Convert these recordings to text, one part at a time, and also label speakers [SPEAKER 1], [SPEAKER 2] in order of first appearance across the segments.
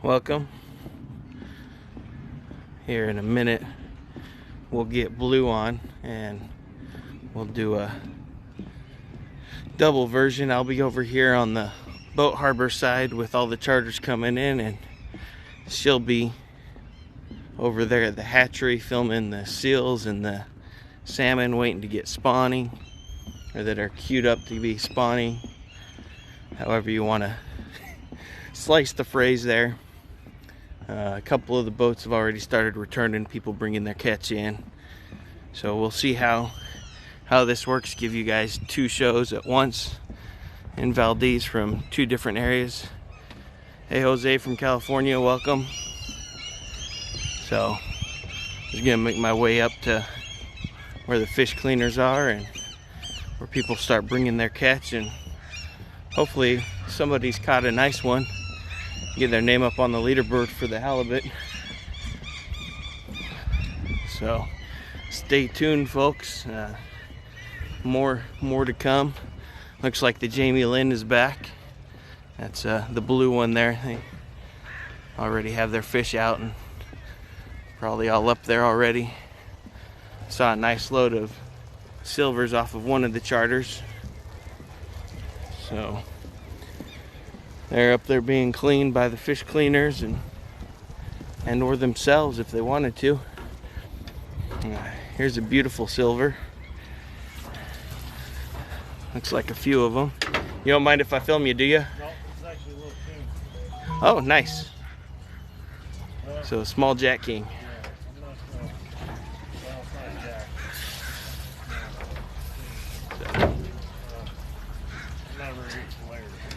[SPEAKER 1] Welcome. Here in a minute we'll get Blue on and we'll do a double version. I'll be over here on the boat harbor side with all the charters coming in, and she'll be over there at the hatchery filming the seals and the salmon waiting to get spawning, or that are queued up to be spawning, however you want to slice the phrase there. A couple of the boats have already started returning, people bringing their catch in, so we'll see how this works. Give you guys two shows at once in Valdez from two different areas. Hey Jose from California, welcome. So I'm just gonna make my way up to where the fish cleaners are and where people start bringing their catch, and hopefully somebody's caught a nice one, get their name up on the leaderboard for the halibut. So stay tuned, folks. More to come. Looks like the Jamie Lynn is back. That's the blue one there. They already have their fish out and probably all up there already. Saw a nice load of silvers off of one of the charters. So they're up there being cleaned by the fish cleaners and or themselves if they wanted to. Here's a beautiful silver. Looks like a few of them. You don't mind if I film you, do you?
[SPEAKER 2] No, it's actually a little king.
[SPEAKER 1] Oh, nice. So a small Jack King.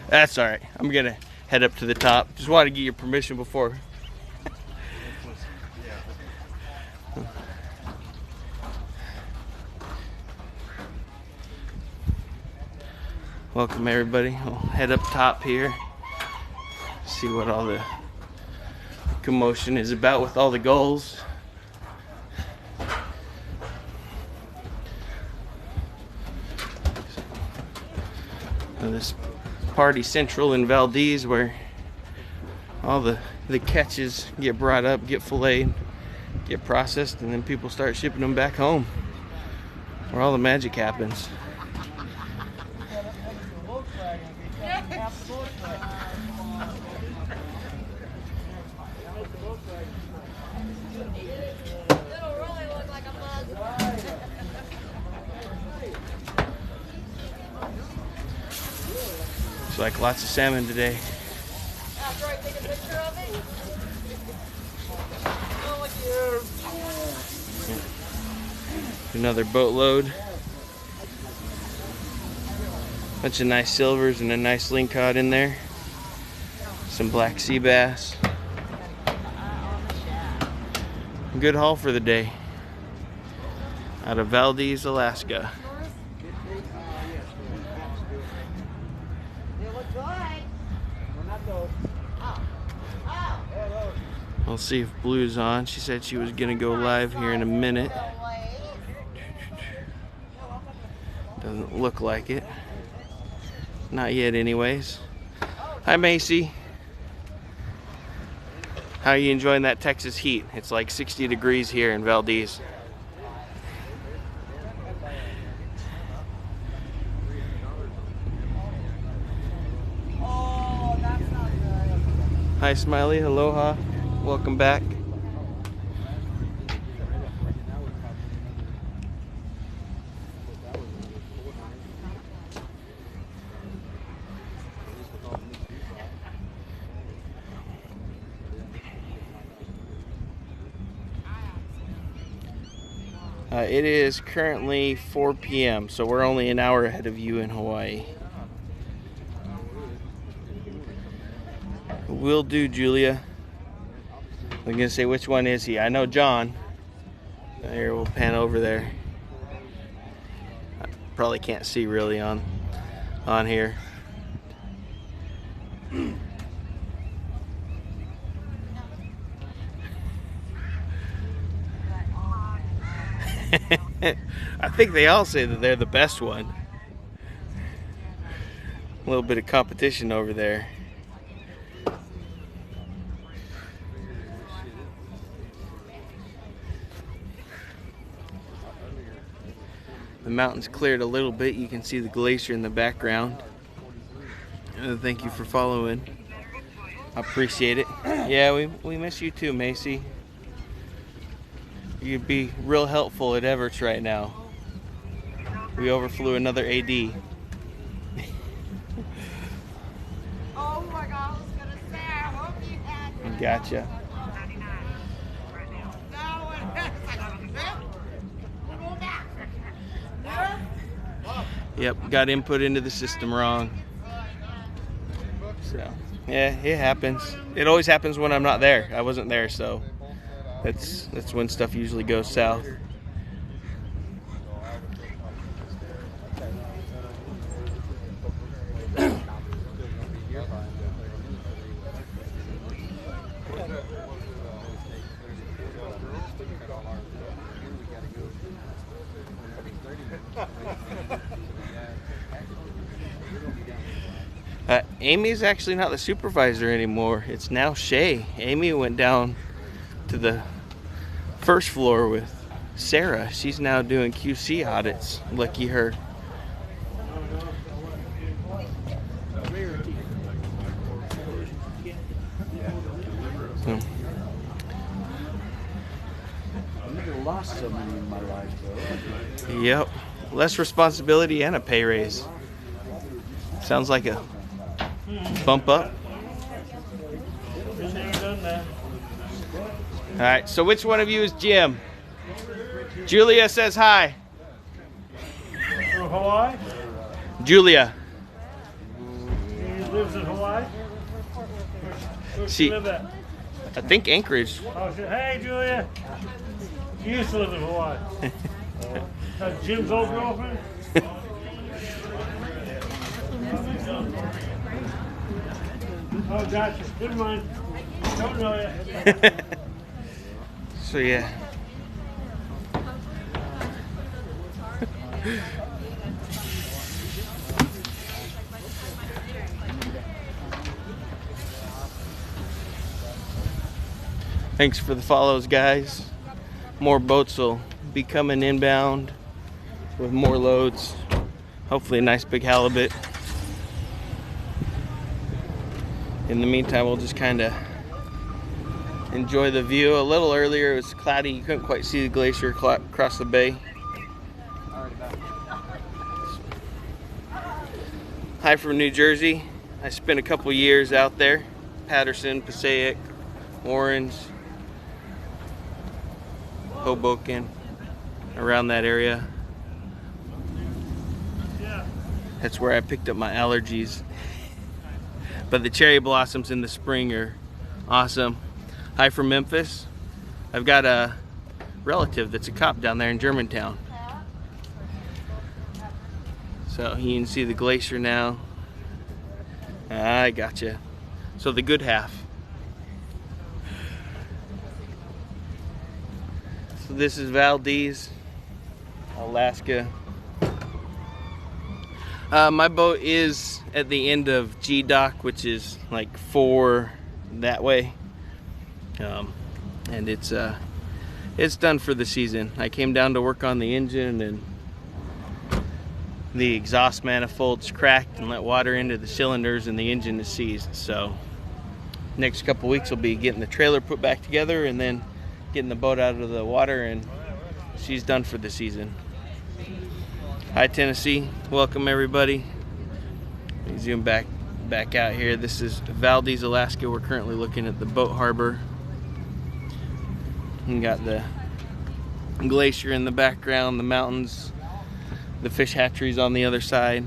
[SPEAKER 1] That's all right. I'm gonna head up to the top. Just wanted to get your permission before. Welcome everybody. We'll head up top here. See what all the commotion is about with all the gulls. This party central in Valdez where all the catches get brought up, get filleted, get processed, and then people start shipping them back home, where all the magic happens. Looks like lots of salmon today. Another boatload. Bunch of nice silvers and a nice lingcod in there. Some black sea bass. Good haul for the day. Out of Valdez, Alaska. We'll see if Blue's on. She said she was gonna go live here in a minute. Doesn't look like it. Not yet anyways. Hi Macy. How are you enjoying that Texas heat? It's like 60 degrees here in Valdez. Hi Smiley, aloha. Welcome back. It is currently 4 p.m., so we're only an hour ahead of you in Hawaii. Will do, Julia. I'm gonna say, which one is he? I know John. Here, we'll pan over there. I probably can't see really on here. I think they all say that they're the best one. A little bit of competition over there. The mountain's cleared a little bit. You can see the glacier in the background. Thank you for following. I appreciate it. Yeah, we miss you too, Macy. You'd be real helpful at Everts right now. We overflew another AD.
[SPEAKER 3] Oh my God, I was gonna say, I hope you had.
[SPEAKER 1] Gotcha. Yep, got input into the system wrong. So, yeah, it happens. It always happens when I'm not there. I wasn't there, so that's when stuff usually goes south. Amy's actually not the supervisor anymore. It's now Shay. Amy went down to the first floor with Sarah. She's now doing QC audits. Lucky her. So.
[SPEAKER 2] I've never lost so many in my life, though.
[SPEAKER 1] Yep. Less responsibility and a pay raise. Sounds like a bump up. All right, so which one of you is Jim? Julia says hi.
[SPEAKER 2] From Hawaii?
[SPEAKER 1] Julia.
[SPEAKER 2] He lives in Hawaii? Where
[SPEAKER 1] She-
[SPEAKER 2] she live at?
[SPEAKER 1] I think Anchorage.
[SPEAKER 2] Oh, hey, Julia. She used to live in Hawaii. That's Jim's old girlfriend? Oh, gotcha. Never mind. Don't know yet.
[SPEAKER 1] So yeah. Thanks for the follows, guys. More boats will be coming inbound with more loads. Hopefully a nice big halibut. In the meantime, we'll just kind of enjoy the view. A little earlier it was cloudy. You couldn't quite see the glacier across the bay. Hi from New Jersey. I spent a couple years out there. Patterson, Passaic, Orange, Hoboken, around that area. That's where I picked up my allergies. But the cherry blossoms in the spring are awesome. Hi from Memphis. I've got a relative that's a cop down there in Germantown. So you can see the glacier now. I gotcha. So the good half. So this is Valdez, Alaska. My boat is at the end of G dock, which is like 4 that way, and it's done for the season. I came down to work on the engine, and the exhaust manifold's cracked and let water into the cylinders, and the engine is seized. So next couple weeks we'll be getting the trailer put back together and then getting the boat out of the water, and she's done for the season. Hi Tennessee, welcome everybody. Let me zoom back out here. This is Valdez, Alaska. We're currently looking at the boat harbor. We got the glacier in the background, the mountains, the fish hatcheries on the other side.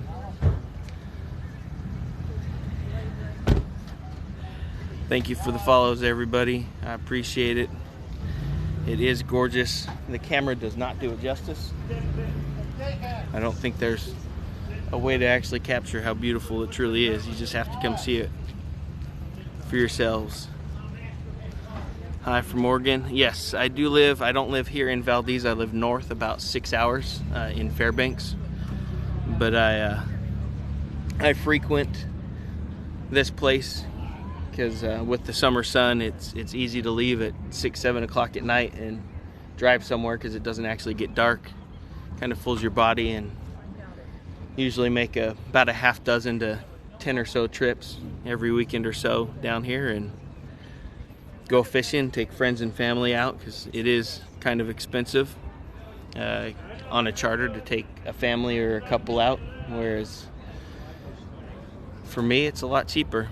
[SPEAKER 1] Thank you for the follows, everybody. I appreciate it. It is gorgeous. The camera does not do it justice. I don't think there's a way to actually capture how beautiful it truly is. You just have to come see it for yourselves. Hi from Oregon. Yes, I don't live here in Valdez. I live north about 6 hours in Fairbanks. But I frequent this place because with the summer sun, it's easy to leave at 6, 7 o'clock at night and drive somewhere because it doesn't actually get dark kind of fills your body, and usually make about a half dozen to 10 or so trips every weekend or so down here and go fishing, take friends and family out, because it is kind of expensive on a charter to take a family or a couple out, whereas for me it's a lot cheaper.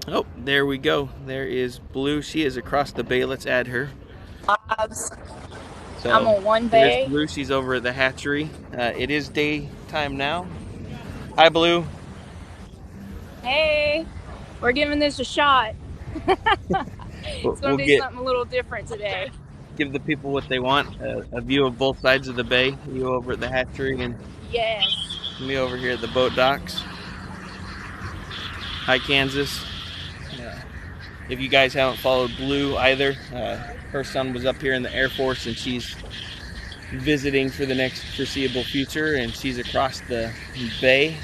[SPEAKER 1] Oh, there we go. There is Blue. She is across the bay. Let's add her. So
[SPEAKER 4] I'm on one bay.
[SPEAKER 1] There's Blue. She's over at the hatchery. It is daytime now. Hi, Blue.
[SPEAKER 4] Hey, we're giving this a shot. It's going to be something a little different today.
[SPEAKER 1] Give the people what they want, a view of both sides of the bay. You over at the hatchery and
[SPEAKER 4] yes,
[SPEAKER 1] me over here at the boat docks. Hi, Kansas. If you guys haven't followed Blue either, her son was up here in the Air Force, and she's visiting for the next foreseeable future, and she's across the bay,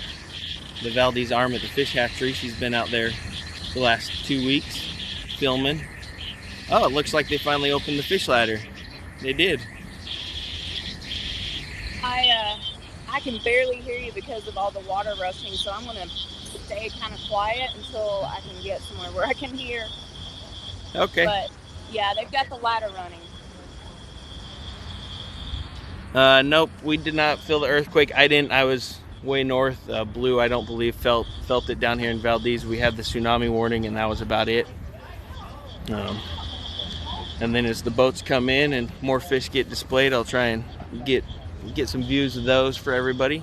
[SPEAKER 1] the Valdez arm at the fish hatchery. She's been out there the last 2 weeks filming. Oh, it looks like they finally opened the fish ladder. They did.
[SPEAKER 4] I can barely hear you because of all the water rushing, so I'm going to stay kind of quiet until I can get somewhere where I can hear.
[SPEAKER 1] Okay.
[SPEAKER 4] But yeah, they've got the ladder running.
[SPEAKER 1] Nope, we did not feel the earthquake. I didn't. I was way north. Blue, I don't believe, felt it down here in Valdez. We had the tsunami warning, and that was about it. And then as the boats come in and more fish get displayed, I'll try and get some views of those for everybody.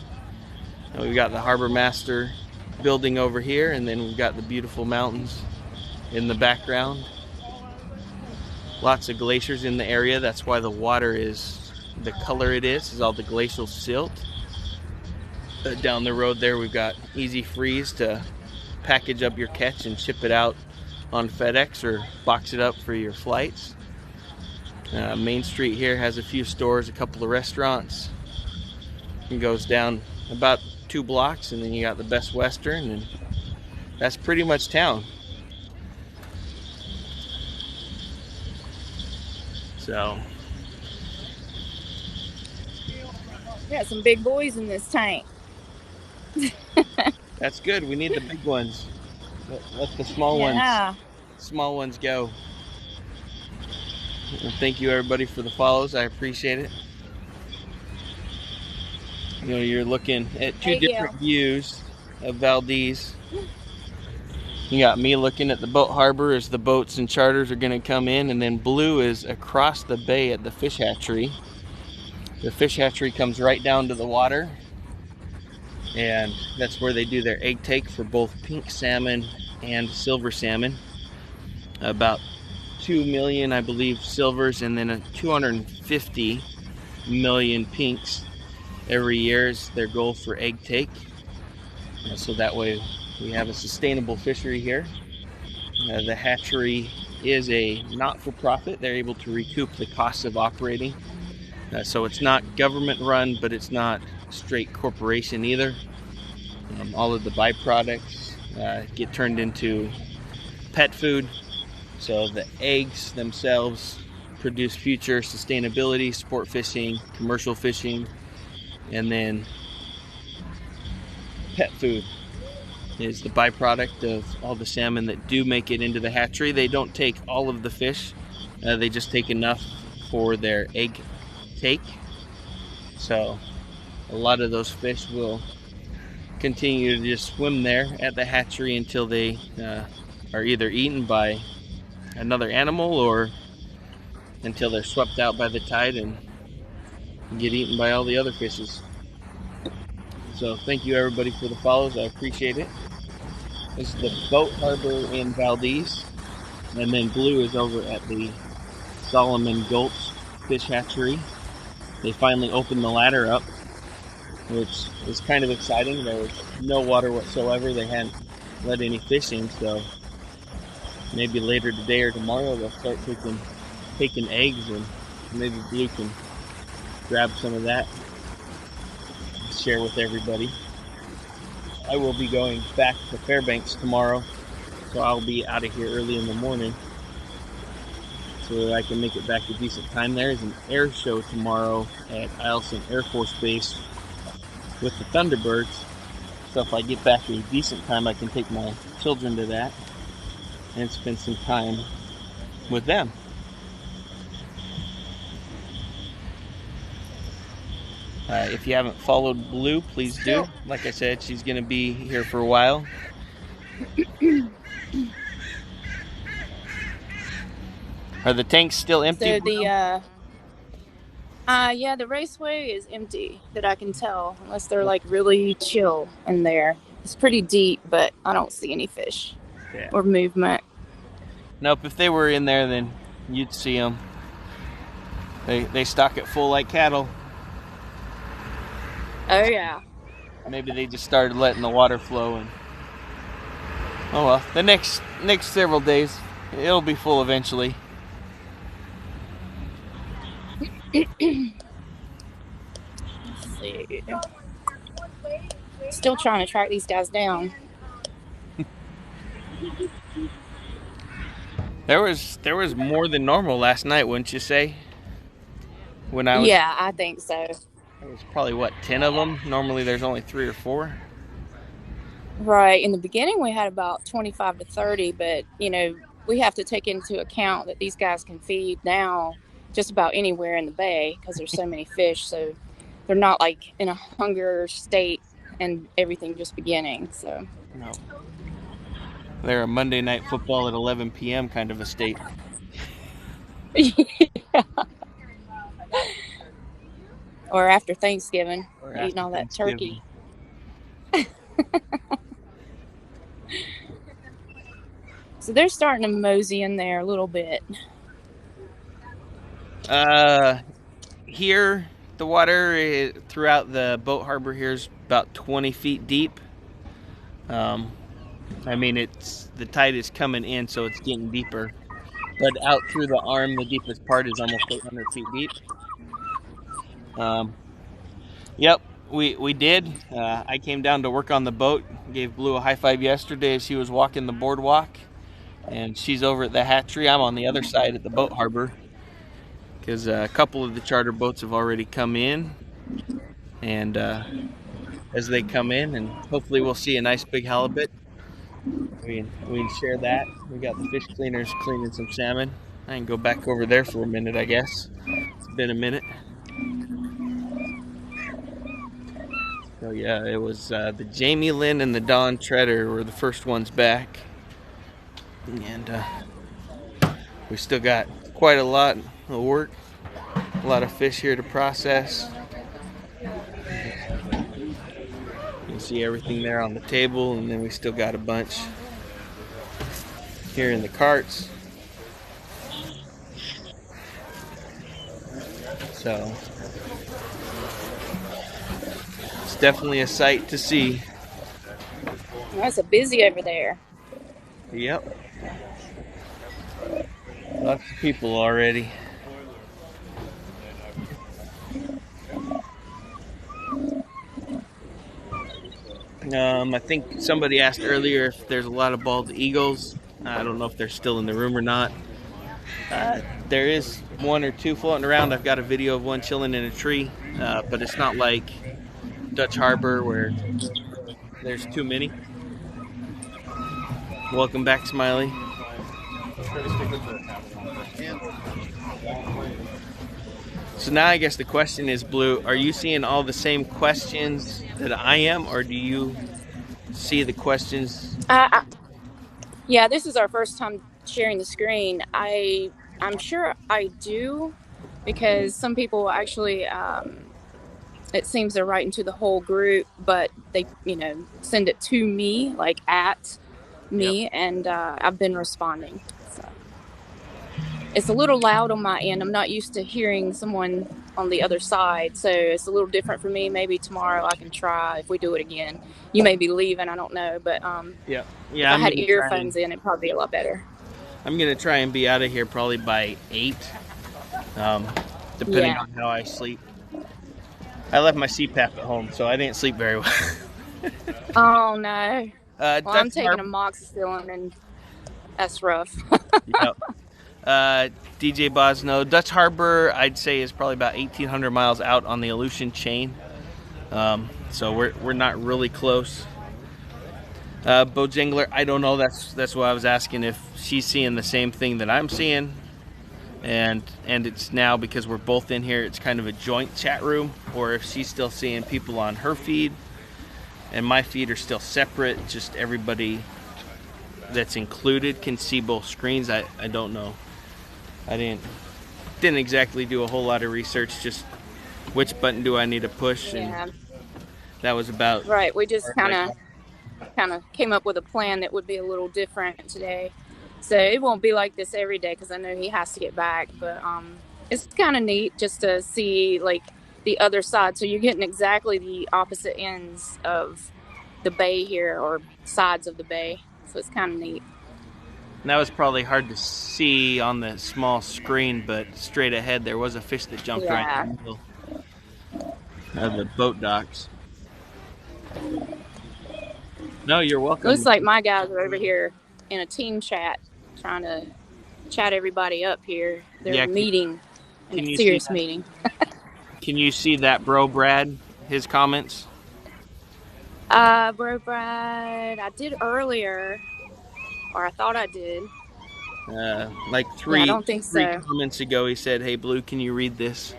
[SPEAKER 1] And we've got the Harbor Master building over here, and then we've got the beautiful mountains in the background. Lots of glaciers in the area. That's why the water is the color it is all the glacial silt. Down the road there, we've got Easy Freeze to package up your catch and ship it out on FedEx or box it up for your flights. Main Street here has a few stores, a couple of restaurants. It goes down about 2 blocks, and then you got the Best Western, and that's pretty much town. So
[SPEAKER 4] got some big boys in this tank.
[SPEAKER 1] That's good. We need the big ones. Let the small ones go. And thank you everybody for the follows. I appreciate it. You know, you're looking at two different views of Valdez. You got me looking at the boat harbor as the boats and charters are going to come in, and then Blue is across the bay at the fish hatchery. The fish hatchery comes right down to the water, and that's where they do their egg take for both pink salmon and silver salmon. About 2 million, I believe, silvers, and then 250 million pinks every year is their goal for egg take. So that way we have a sustainable fishery here. The hatchery is a not-for-profit. They're able to recoup the costs of operating. So it's not government run, but it's not straight corporation either. All of the byproducts get turned into pet food. So the eggs themselves produce future sustainability, sport fishing, commercial fishing, and then pet food is the byproduct of all the salmon that do make it into the hatchery. They don't take all of the fish. They just take enough for their egg take. So a lot of those fish will continue to just swim there at the hatchery until they are either eaten by another animal or until they're swept out by the tide and get eaten by all the other fishes. So thank you everybody for the follows. I appreciate it. This is the boat harbor in Valdez, and then Blue is over at the Solomon Gulch fish hatchery. They finally opened the ladder up, which is kind of exciting. There was no water whatsoever. They hadn't let any fish in, so maybe later today or tomorrow they'll start taking eggs, and maybe Blue can grab some of that and share with everybody. I will be going back to Fairbanks tomorrow, so I'll be out of here early in the morning. so I can make it back a decent time. There's an air show tomorrow at Eielson Air Force Base with the Thunderbirds. So if I get back a decent time, I can take my children to that and spend some time with them. If you haven't followed Blue, please do. Like I said, she's going to be here for a while. Are the tanks still empty?
[SPEAKER 4] So the raceway is empty that I can tell, unless they're like really chill in there. It's pretty deep, but I don't see any fish or movement.
[SPEAKER 1] Nope, if they were in there, then you'd see them. They stock it full like cattle.
[SPEAKER 4] Oh yeah.
[SPEAKER 1] Maybe they just started letting the water flow, and oh well. The next several days, it'll be full eventually.
[SPEAKER 4] Let's see. Still trying to track these guys down.
[SPEAKER 1] There was more than normal last night, wouldn't you say?
[SPEAKER 4] Yeah, I think so.
[SPEAKER 1] There was probably, what, 10 of them? Normally there's only 3 or 4.
[SPEAKER 4] Right. In the beginning, we had about 25 to 30, but, we have to take into account that these guys can feed now just about anywhere in the bay because there's so many fish. So they're not like in a hunger state and everything just beginning. So
[SPEAKER 1] No. They're a Monday Night Football at 11 p.m. kind of a state.
[SPEAKER 4] Yeah. Or after Thanksgiving, eating all that turkey. So they're starting to mosey in there a little bit.
[SPEAKER 1] Here, the water throughout the boat harbor here is about 20 feet deep. I mean, the tide is coming in, so it's getting deeper. But out through the arm, the deepest part is almost 800 feet deep. Yep, we did. I came down to work on the boat. Gave Blue a high five yesterday as she was walking the boardwalk. And she's over at the hatchery. I'm on the other side at the boat harbor. Because a couple of the charter boats have already come in. And as they come in, and hopefully we'll see a nice big halibut, we can share that. We got the fish cleaners cleaning some salmon. I can go back over there for a minute, I guess. It's been a minute. So yeah, it was the Jamie Lynn and the Dawn Treader were the first ones back. And we still got quite a lot of work. A lot of fish here to process. You can see everything there on the table, and then we still got a bunch here in the carts. So it's definitely a sight to see.
[SPEAKER 4] That's a busy over there.
[SPEAKER 1] Yep. Lots of people already. I think somebody asked earlier if there's a lot of bald eagles. I don't know if they're still in the room or not. There is 1 or 2 floating around. I've got a video of one chilling in a tree, but it's not like Dutch Harbor where there's too many. Welcome back, Smiley. So now I guess the question is, Blue, are you seeing all the same questions that I am, or do you see the questions?
[SPEAKER 4] Yeah, this is our first time sharing the screen. I'm sure I do, because some people actually, it seems they're writing to the whole group, but they, send it to me, like at me, yep. And I've been responding. So it's a little loud on my end. I'm not used to hearing someone on the other side, so it's a little different for me. Maybe tomorrow I can try if we do it again. You may be leaving, I don't know, but
[SPEAKER 1] yeah.
[SPEAKER 4] If I had earphones in, it'd probably be a lot better.
[SPEAKER 1] I'm gonna try and be out of here probably by 8, depending on how I sleep. I left my CPAP at home, so I didn't sleep very well.
[SPEAKER 4] Oh no! Well, I'm taking amoxicillin, and that's rough.
[SPEAKER 1] Yep. DJ Bosno. Dutch Harbor, I'd say, is probably about 1,800 miles out on the Aleutian chain. So we're not really close. Bojangler, I don't know. That's why I was asking if she's seeing the same thing that I'm seeing. And it's now, because we're both in here, it's kind of a joint chat room, or if she's still seeing people on her feed and my feed are still separate, just everybody that's included can see both screens. I don't know. I didn't exactly do a whole lot of research, just which button do I need to push, and
[SPEAKER 4] Yeah.
[SPEAKER 1] that was about
[SPEAKER 4] Right. We just
[SPEAKER 1] as far as I
[SPEAKER 4] kind of came up with a plan that would be a little different today. So it won't be like this every day because I know he has to get back. But it's kind of neat just to see like the other side. So you're getting exactly the opposite ends of the bay here, or sides of the bay. So it's kind of neat.
[SPEAKER 1] And that was probably hard to see on the small screen, but straight ahead there was a fish that jumped right
[SPEAKER 4] Yeah.
[SPEAKER 1] in the middle of the boat docks. No, you're welcome.
[SPEAKER 4] Looks like my guys are over here in a team chat trying to chat everybody up here. They're
[SPEAKER 1] Yeah,
[SPEAKER 4] meeting,
[SPEAKER 1] can
[SPEAKER 4] a
[SPEAKER 1] you see
[SPEAKER 4] serious
[SPEAKER 1] that?
[SPEAKER 4] meeting.
[SPEAKER 1] Can you see that, bro, Brad? His comments.
[SPEAKER 4] Bro, Brad, I did earlier, or I thought I did.
[SPEAKER 1] Like
[SPEAKER 4] Yeah, I
[SPEAKER 1] three
[SPEAKER 4] don't think
[SPEAKER 1] three
[SPEAKER 4] so.
[SPEAKER 1] comments ago, he said, "Hey, Blue, can you read this?"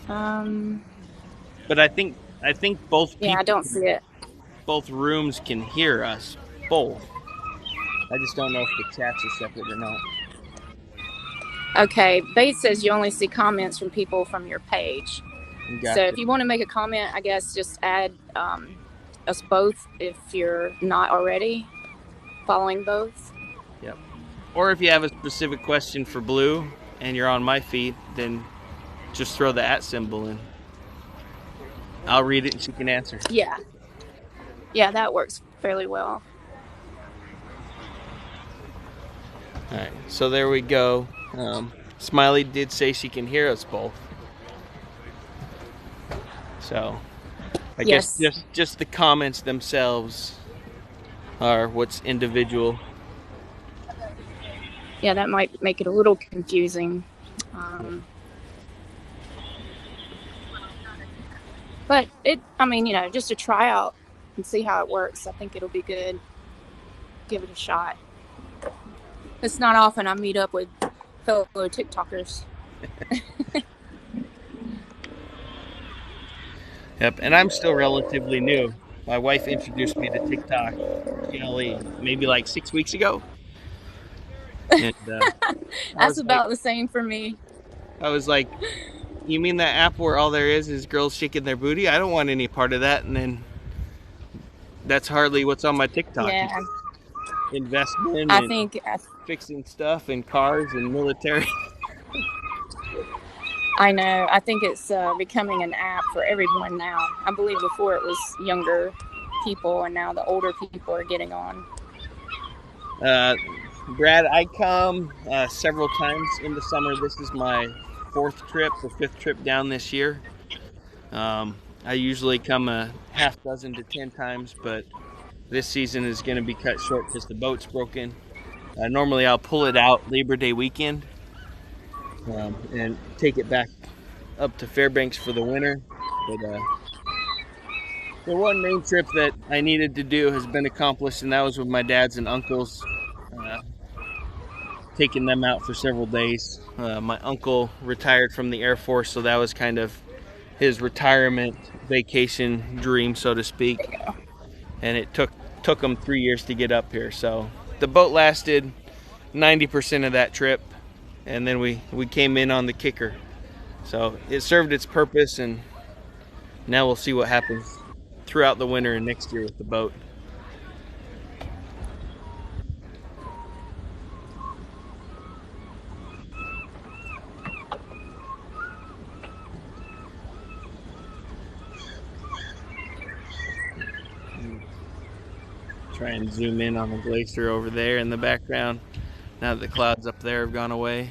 [SPEAKER 4] Um,
[SPEAKER 1] But I think both
[SPEAKER 4] yeah, I
[SPEAKER 1] people,
[SPEAKER 4] don't see it.
[SPEAKER 1] both rooms can hear us both. I just don't know if the chats are separate or not.
[SPEAKER 4] Okay, Bates says you only see comments from people from your page. So
[SPEAKER 1] Gotcha.
[SPEAKER 4] if you want to make a comment, I guess just add us both if you're not already following both.
[SPEAKER 1] Yep. Or if you have a specific question for Blue and you're on my feed, then just throw the @ symbol in. I'll read it and she can answer.
[SPEAKER 4] Yeah, yeah, that works fairly well.
[SPEAKER 1] All right, so there we go. Smiley did say she can hear us both. So I guess
[SPEAKER 4] Yes.
[SPEAKER 1] just the comments themselves are what's individual.
[SPEAKER 4] Yeah, that might make it a little confusing. But I mean, just a tryout and see how it works. I think it'll be good. Give it a shot. It's not often I meet up with fellow TikTokers.
[SPEAKER 1] Yep, and I'm still relatively new. My wife introduced me to TikTok, maybe like 6 weeks ago, and
[SPEAKER 4] That's about the same for me.
[SPEAKER 1] I was like, "You mean that app where all there is girls shaking their booty? I don't want any part of that." And then that's hardly what's on my TikTok.
[SPEAKER 4] Yeah,
[SPEAKER 1] Investment
[SPEAKER 4] I
[SPEAKER 1] and
[SPEAKER 4] think
[SPEAKER 1] fixing stuff and cars and military.
[SPEAKER 4] I know. I think it's becoming an app for everyone now. I believe before it was younger people, and now the older people are getting on.
[SPEAKER 1] Brad, I come several times in the summer. This is my 4th trip or 5th trip down this year. I usually come a half dozen to 10 times, but this season is going to be cut short because the boat's broken. Normally I'll pull it out Labor Day weekend and take it back up to Fairbanks for the winter. But the one main trip that I needed to do has been accomplished, and that was with my dads and uncles, taking them out for several days. My uncle retired from the Air Force, so that was kind of his retirement vacation dream, so to speak. And it took him 3 years to get up here. So the boat lasted 90% of that trip, and then we came in on the kicker. So it served its purpose, and now we'll see what happens throughout the winter and next year with the boat. Try and zoom in on the glacier over there in the background now that the clouds up there have gone away.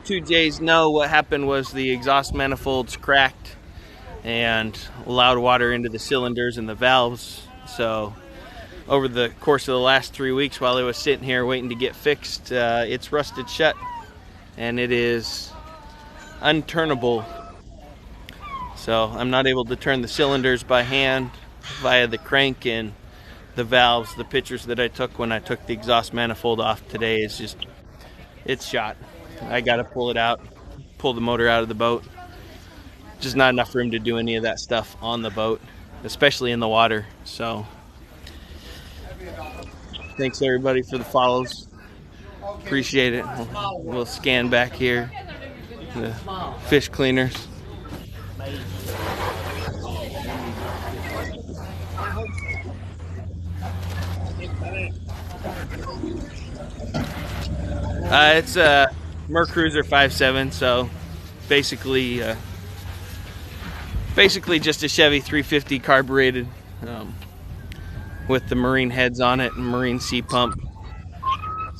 [SPEAKER 1] Two J's, no. What happened was the exhaust manifolds cracked and allowed water into the cylinders and the valves. So over the course of the last 3 weeks while it was sitting here waiting to get fixed, it's rusted shut and it is unturnable. So I'm not able to turn the cylinders by hand via the crank, and the valves, the pictures that I took when I took the exhaust manifold off today is just, it's shot. I gotta pull it out, pull the motor out of the boat. Just not enough room to do any of that stuff on the boat, especially in the water. So thanks everybody for the follows. Appreciate it. We'll scan back here. The fish cleaners. It's a Mercruiser 5.7, so basically just a Chevy 350 carbureted, with the marine heads on it and marine sea pump.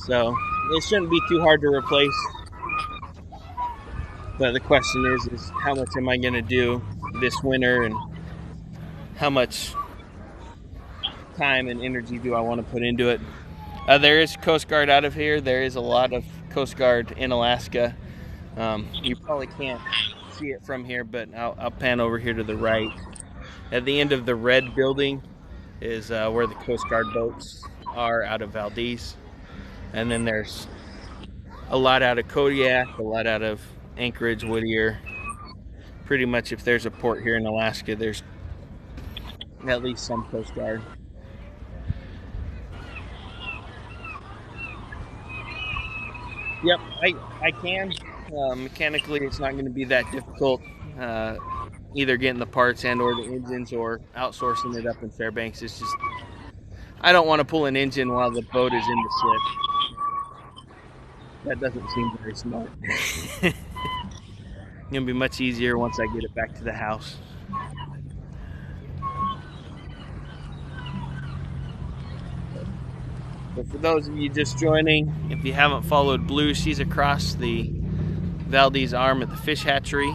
[SPEAKER 1] So it shouldn't be too hard to replace. But the question is how much am I going to do this winter, and how much time and energy do I want to put into it? There is Coast Guard out of here. There is a lot of Coast Guard in Alaska. You probably can't see it from here, but I'll pan over here to the right. At the end of the red building is where the Coast Guard boats are out of Valdez. And then there's a lot out of Kodiak, a lot out of Anchorage, Whittier. Pretty much if there's a port here in Alaska, there's at least some Coast Guard. Yep, I can. Mechanically, it's not going to be that difficult. Either getting the parts and or the engines, or outsourcing it up in Fairbanks. It's just, I don't want to pull an engine while the boat is in the slip. That doesn't seem very smart. It's going to be much easier once I get it back to the house. But for those of you just joining, if you haven't followed Blue, she's across the Valdez arm at the fish hatchery.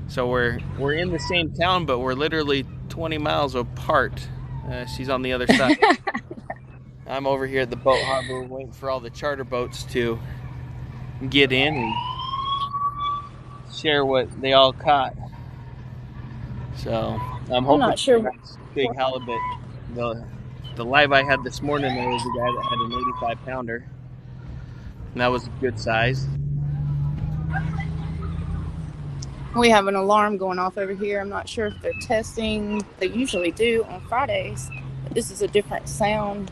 [SPEAKER 1] So we're in the same town, but we're literally 20 miles apart. She's on the other side. I'm over here at the boat harbor waiting for all the charter boats to get in and share what they all caught. So I'm hoping
[SPEAKER 4] not sure.
[SPEAKER 1] Big halibut. The live I had this morning, there was a guy that had an 85 pounder. And that was a good size.
[SPEAKER 4] We have an alarm going off over here. I'm not sure if they're testing. They usually do on Fridays, but this is a different sound.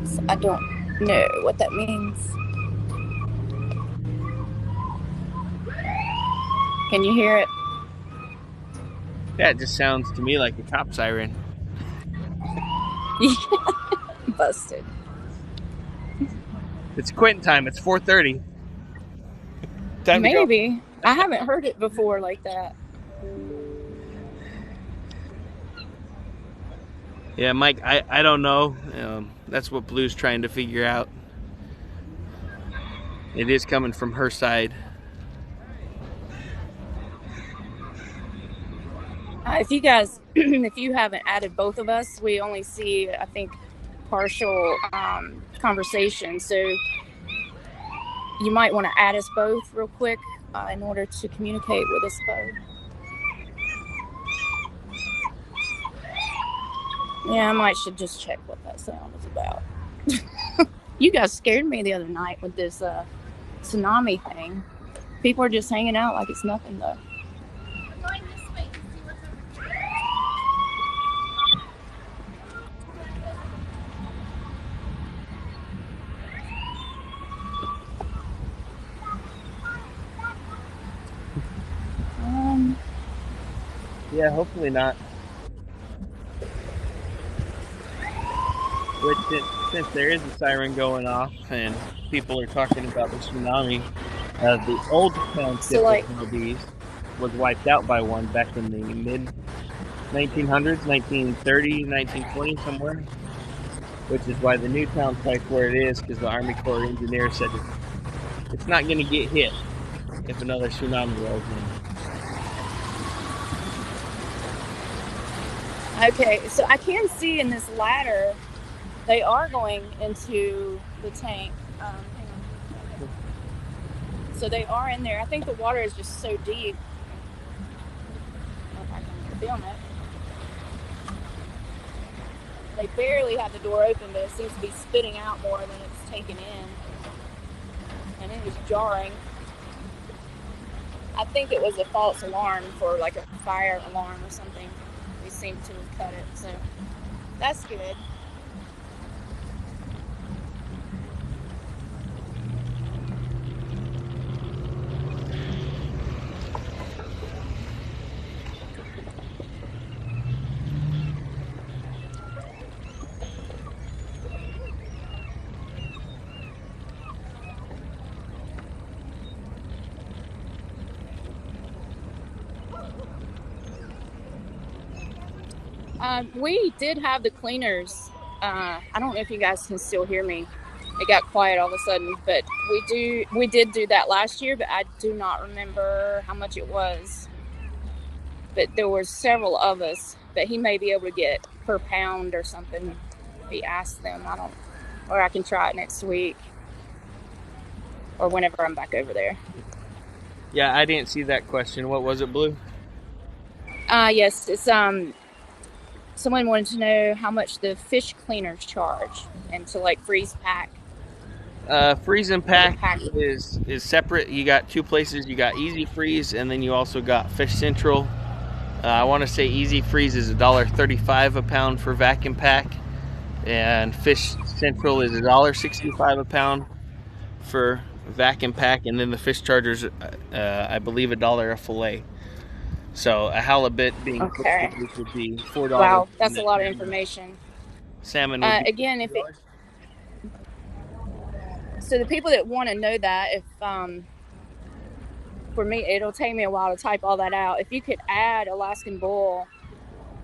[SPEAKER 4] So I don't know what that means. Can you hear it?
[SPEAKER 1] Yeah, it just sounds to me like a cop siren.
[SPEAKER 4] Busted.
[SPEAKER 1] It's quitting time. It's 4:30. Time to go.
[SPEAKER 4] Maybe. I haven't heard it before like that.
[SPEAKER 1] Yeah, Mike, I don't know. That's what Blue's trying to figure out. It is coming from her side.
[SPEAKER 4] If you guys, if you haven't added both of us, we only see, I think, partial conversation. So you might want to add us both real quick in order to communicate with us both. Yeah, I might should just check what that sound is about. You guys scared me the other night with this tsunami thing. People are just hanging out like it's nothing, though.
[SPEAKER 1] Yeah, hopefully not. Which, since there is a siren going off and people are talking about the tsunami, the old township of Valdez was wiped out by one back in the mid 1900s, 1930, 1920, somewhere. Which is why the new town site's where it is, because the Army Corps of Engineers said it's not going to get hit if another tsunami rolls in.
[SPEAKER 4] Okay, so I can see in this ladder, they are going into the tank. Hang on. So they are in there. I think the water is just so deep. If I can film it. They barely have the door open, but it seems to be spitting out more than it's taking in. And it is jarring. I think it was a false alarm for like a fire alarm or something. We seem to have cut it, so that's good. We did have the cleaners. I don't know if you guys can still hear me. It got quiet all of a sudden, but we did do that last year, but I do not remember how much it was. But there were several of us, but he may be able to get per pound or something if he asks them. Or I can try it next week or whenever I'm back over there.
[SPEAKER 1] Yeah, I didn't see that question. What was it, Blue?
[SPEAKER 4] Yes, it's someone wanted to know how much the fish cleaners charge and to like freeze pack.
[SPEAKER 1] Freeze and pack is separate. You got two places. You got Easy Freeze, and then you also got Fish Central. I want to say Easy Freeze is $1.35 a pound for vacuum pack, and Fish Central is $1.65 a pound for vacuum pack, and then the fish chargers, I believe, $1 a fillet. So a halibut being
[SPEAKER 4] okay
[SPEAKER 1] would be $4.
[SPEAKER 4] Wow, that's a lot of information.
[SPEAKER 1] Salmon would be
[SPEAKER 4] again, if it, so the people that want to know that, if for me, it'll take me a while to type all that out. If you could add Alaskan bull,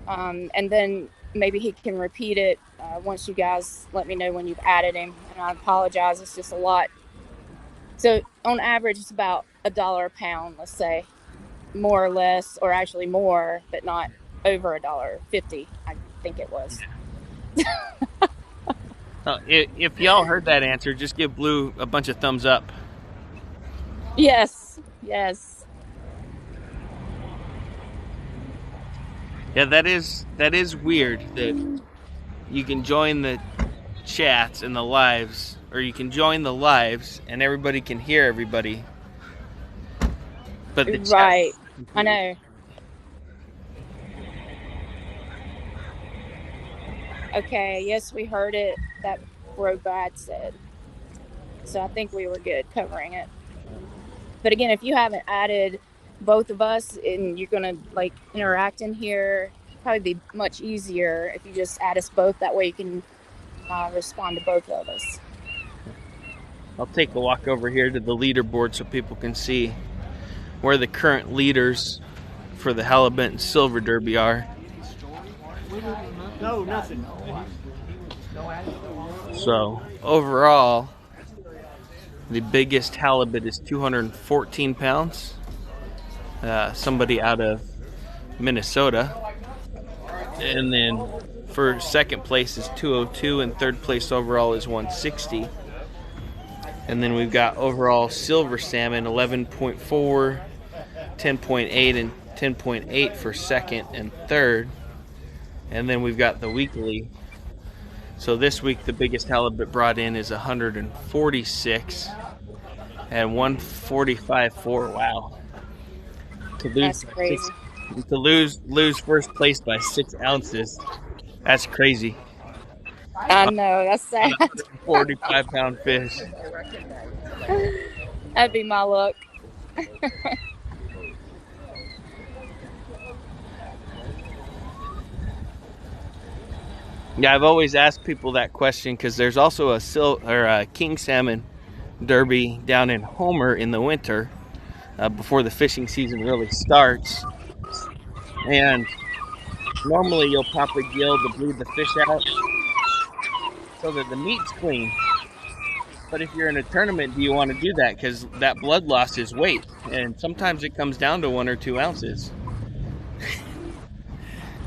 [SPEAKER 4] and then maybe he can repeat it once you guys let me know when you've added him. And I apologize, it's just a lot. So on average, it's about $1 a pound, let's say, more or less, or actually more, but not over $1.50. I think it was.
[SPEAKER 1] If y'all heard that answer, just give Blue a bunch of thumbs up.
[SPEAKER 4] Yes.
[SPEAKER 1] Yeah, that is weird that you can join the chats and the lives, or you can join the lives and everybody can hear everybody. But the
[SPEAKER 4] right, I know. Okay, yes, we heard it. That bro Brad said. So I think we were good covering it. But again, if you haven't added both of us and you're gonna like interact in here, probably be much easier if you just add us both. That way you can respond to both of us.
[SPEAKER 1] I'll take a walk over here to the leaderboard so people can see where the current leaders for the halibut and silver derby are.
[SPEAKER 2] No, nothing.
[SPEAKER 1] So overall, the biggest halibut is 214 pounds. Somebody out of Minnesota. And then for second place is 202, and third place overall is 160. And then we've got overall silver salmon 11.4, 10.8, and 10.8 for second and third. And then we've got the weekly. So this week the biggest halibut brought in is 146 and 145.4. Wow.
[SPEAKER 4] That's crazy.
[SPEAKER 1] To lose first place by 6 ounces. That's crazy.
[SPEAKER 4] I know, that's sad.
[SPEAKER 1] 45-pound fish.
[SPEAKER 4] That'd be my luck.
[SPEAKER 1] Yeah, I've always asked people that question because there's also a king salmon derby down in Homer in the winter before the fishing season really starts. And normally you'll pop a gill to bleed the fish out so that the meat's clean. But if you're in a tournament, do you want to do that? Because that blood loss is weight, and sometimes it comes down to 1 or 2 ounces.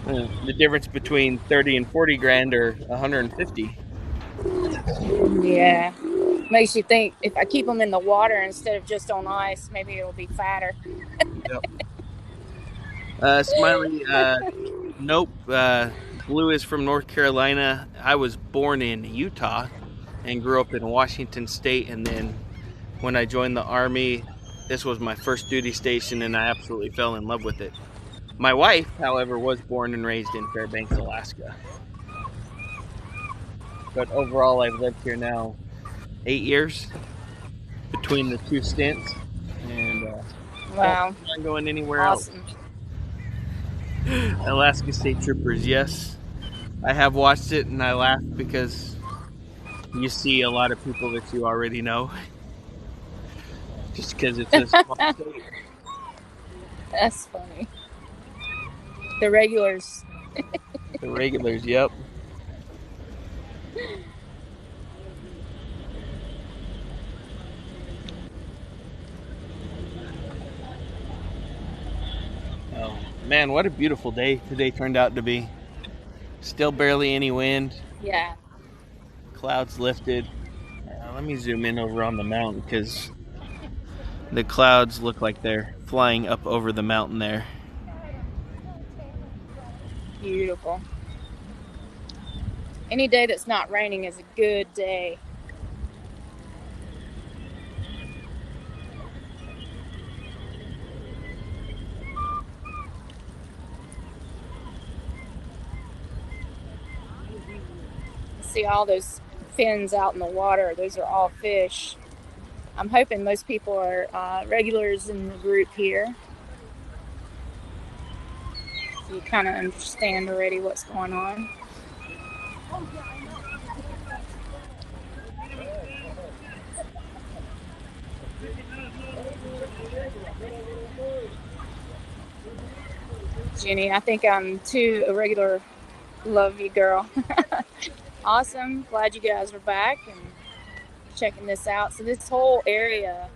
[SPEAKER 1] The difference between 30 and 40 grand or 150.
[SPEAKER 4] Yeah. Makes you think if I keep them in the water instead of just on ice, maybe it'll be fatter.
[SPEAKER 1] Yep. Smiley, nope. Blue is from North Carolina. I was born in Utah and grew up in Washington State, and then when I joined the Army, this was my first duty station, and I absolutely fell in love with it. My wife, however, was born and raised in Fairbanks, Alaska. But overall, I've lived here now 8 years between the 2 stints, and
[SPEAKER 4] Wow.
[SPEAKER 1] not going anywhere
[SPEAKER 4] Awesome.
[SPEAKER 1] else. Alaska State Troopers, yes. I have watched it, and I laugh because you see a lot of people that you already know. Just because it's a small state.
[SPEAKER 4] That's funny. The regulars.
[SPEAKER 1] The regulars, yep. Oh, man, what a beautiful day today turned out to be. Still barely any wind.
[SPEAKER 4] Yeah.
[SPEAKER 1] Clouds lifted. Let me zoom in over on the mountain because the clouds look like they're flying up over the mountain there.
[SPEAKER 4] Beautiful. Any day that's not raining is a good day. See all those fins out in the water. Those are all fish. I'm hoping most people are regulars in the group here. So you kind of understand already what's going on. Jenny, I think I'm too a regular. Love you, girl. Awesome. Glad you guys are back and checking this out. So this whole area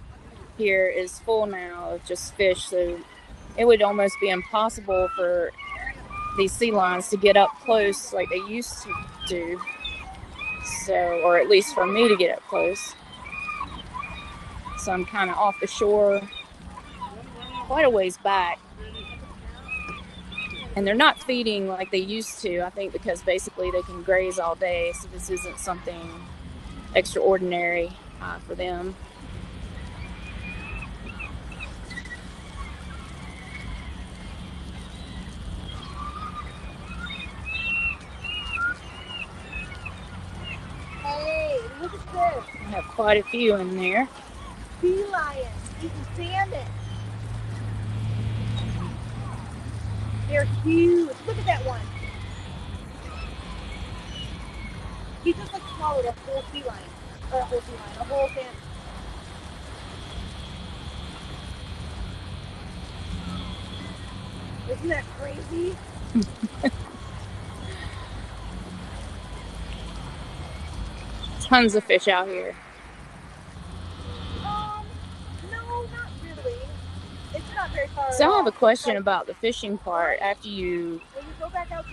[SPEAKER 4] here is full now of just fish. So it would almost be impossible for these sea lions to get up close like they used to do. So, or at least for me to get up close. So I'm kind of off the shore quite a ways back. And they're not feeding like they used to, I think, because basically they can graze all day. So this isn't something extraordinary for them.
[SPEAKER 3] Hey, look at this.
[SPEAKER 4] I have quite a few in there.
[SPEAKER 3] Sea lions eating salmon. They're huge. Look at that one. He just like swallowed a whole sea lion. Or a whole sea lion. A whole salmon. Isn't that crazy?
[SPEAKER 4] Tons of fish out here.
[SPEAKER 3] No, not really. It's not very far.
[SPEAKER 4] So I have a question about the fishing part. After you,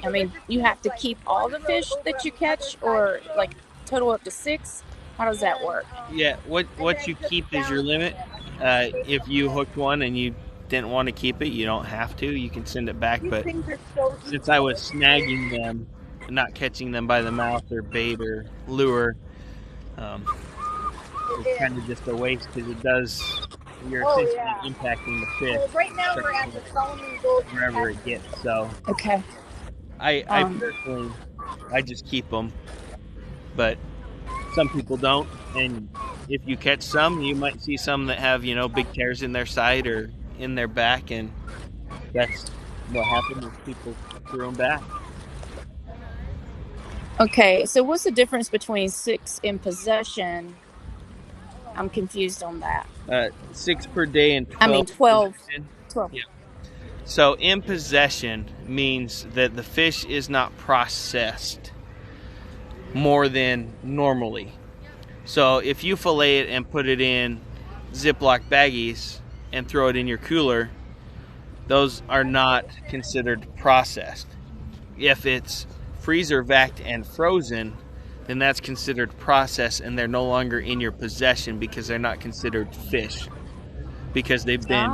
[SPEAKER 4] I mean, you have to keep all the fish that you catch, or like total up to 6? How does that work?
[SPEAKER 1] Yeah, what you keep is your limit. If you hooked one and you didn't want to keep it, you don't have to. You can send it back. But since I was snagging them, not catching them by the mouth or bait or lure, it's kind of just a waste because it does. You're essentially impacting the fish.
[SPEAKER 3] Well, right now we're at the Solomon Gold
[SPEAKER 1] wherever it gets. So
[SPEAKER 4] Okay.
[SPEAKER 1] I personally, I just keep them, but some people don't. And if you catch some, you might see some that have big tears in their side or in their back, and that's what happened is people threw them back.
[SPEAKER 4] Okay, so what's the difference between 6 in possession? I'm confused on that.
[SPEAKER 1] 6 per day and 12.
[SPEAKER 4] I mean 12. 12.
[SPEAKER 1] Yeah. So in possession means that the fish is not processed more than normally. So if you fillet it and put it in Ziploc baggies and throw it in your cooler, those are not considered processed. If it's freezer vacked and frozen, then that's considered processed, and they're no longer in your possession because they're not considered fish, because they've been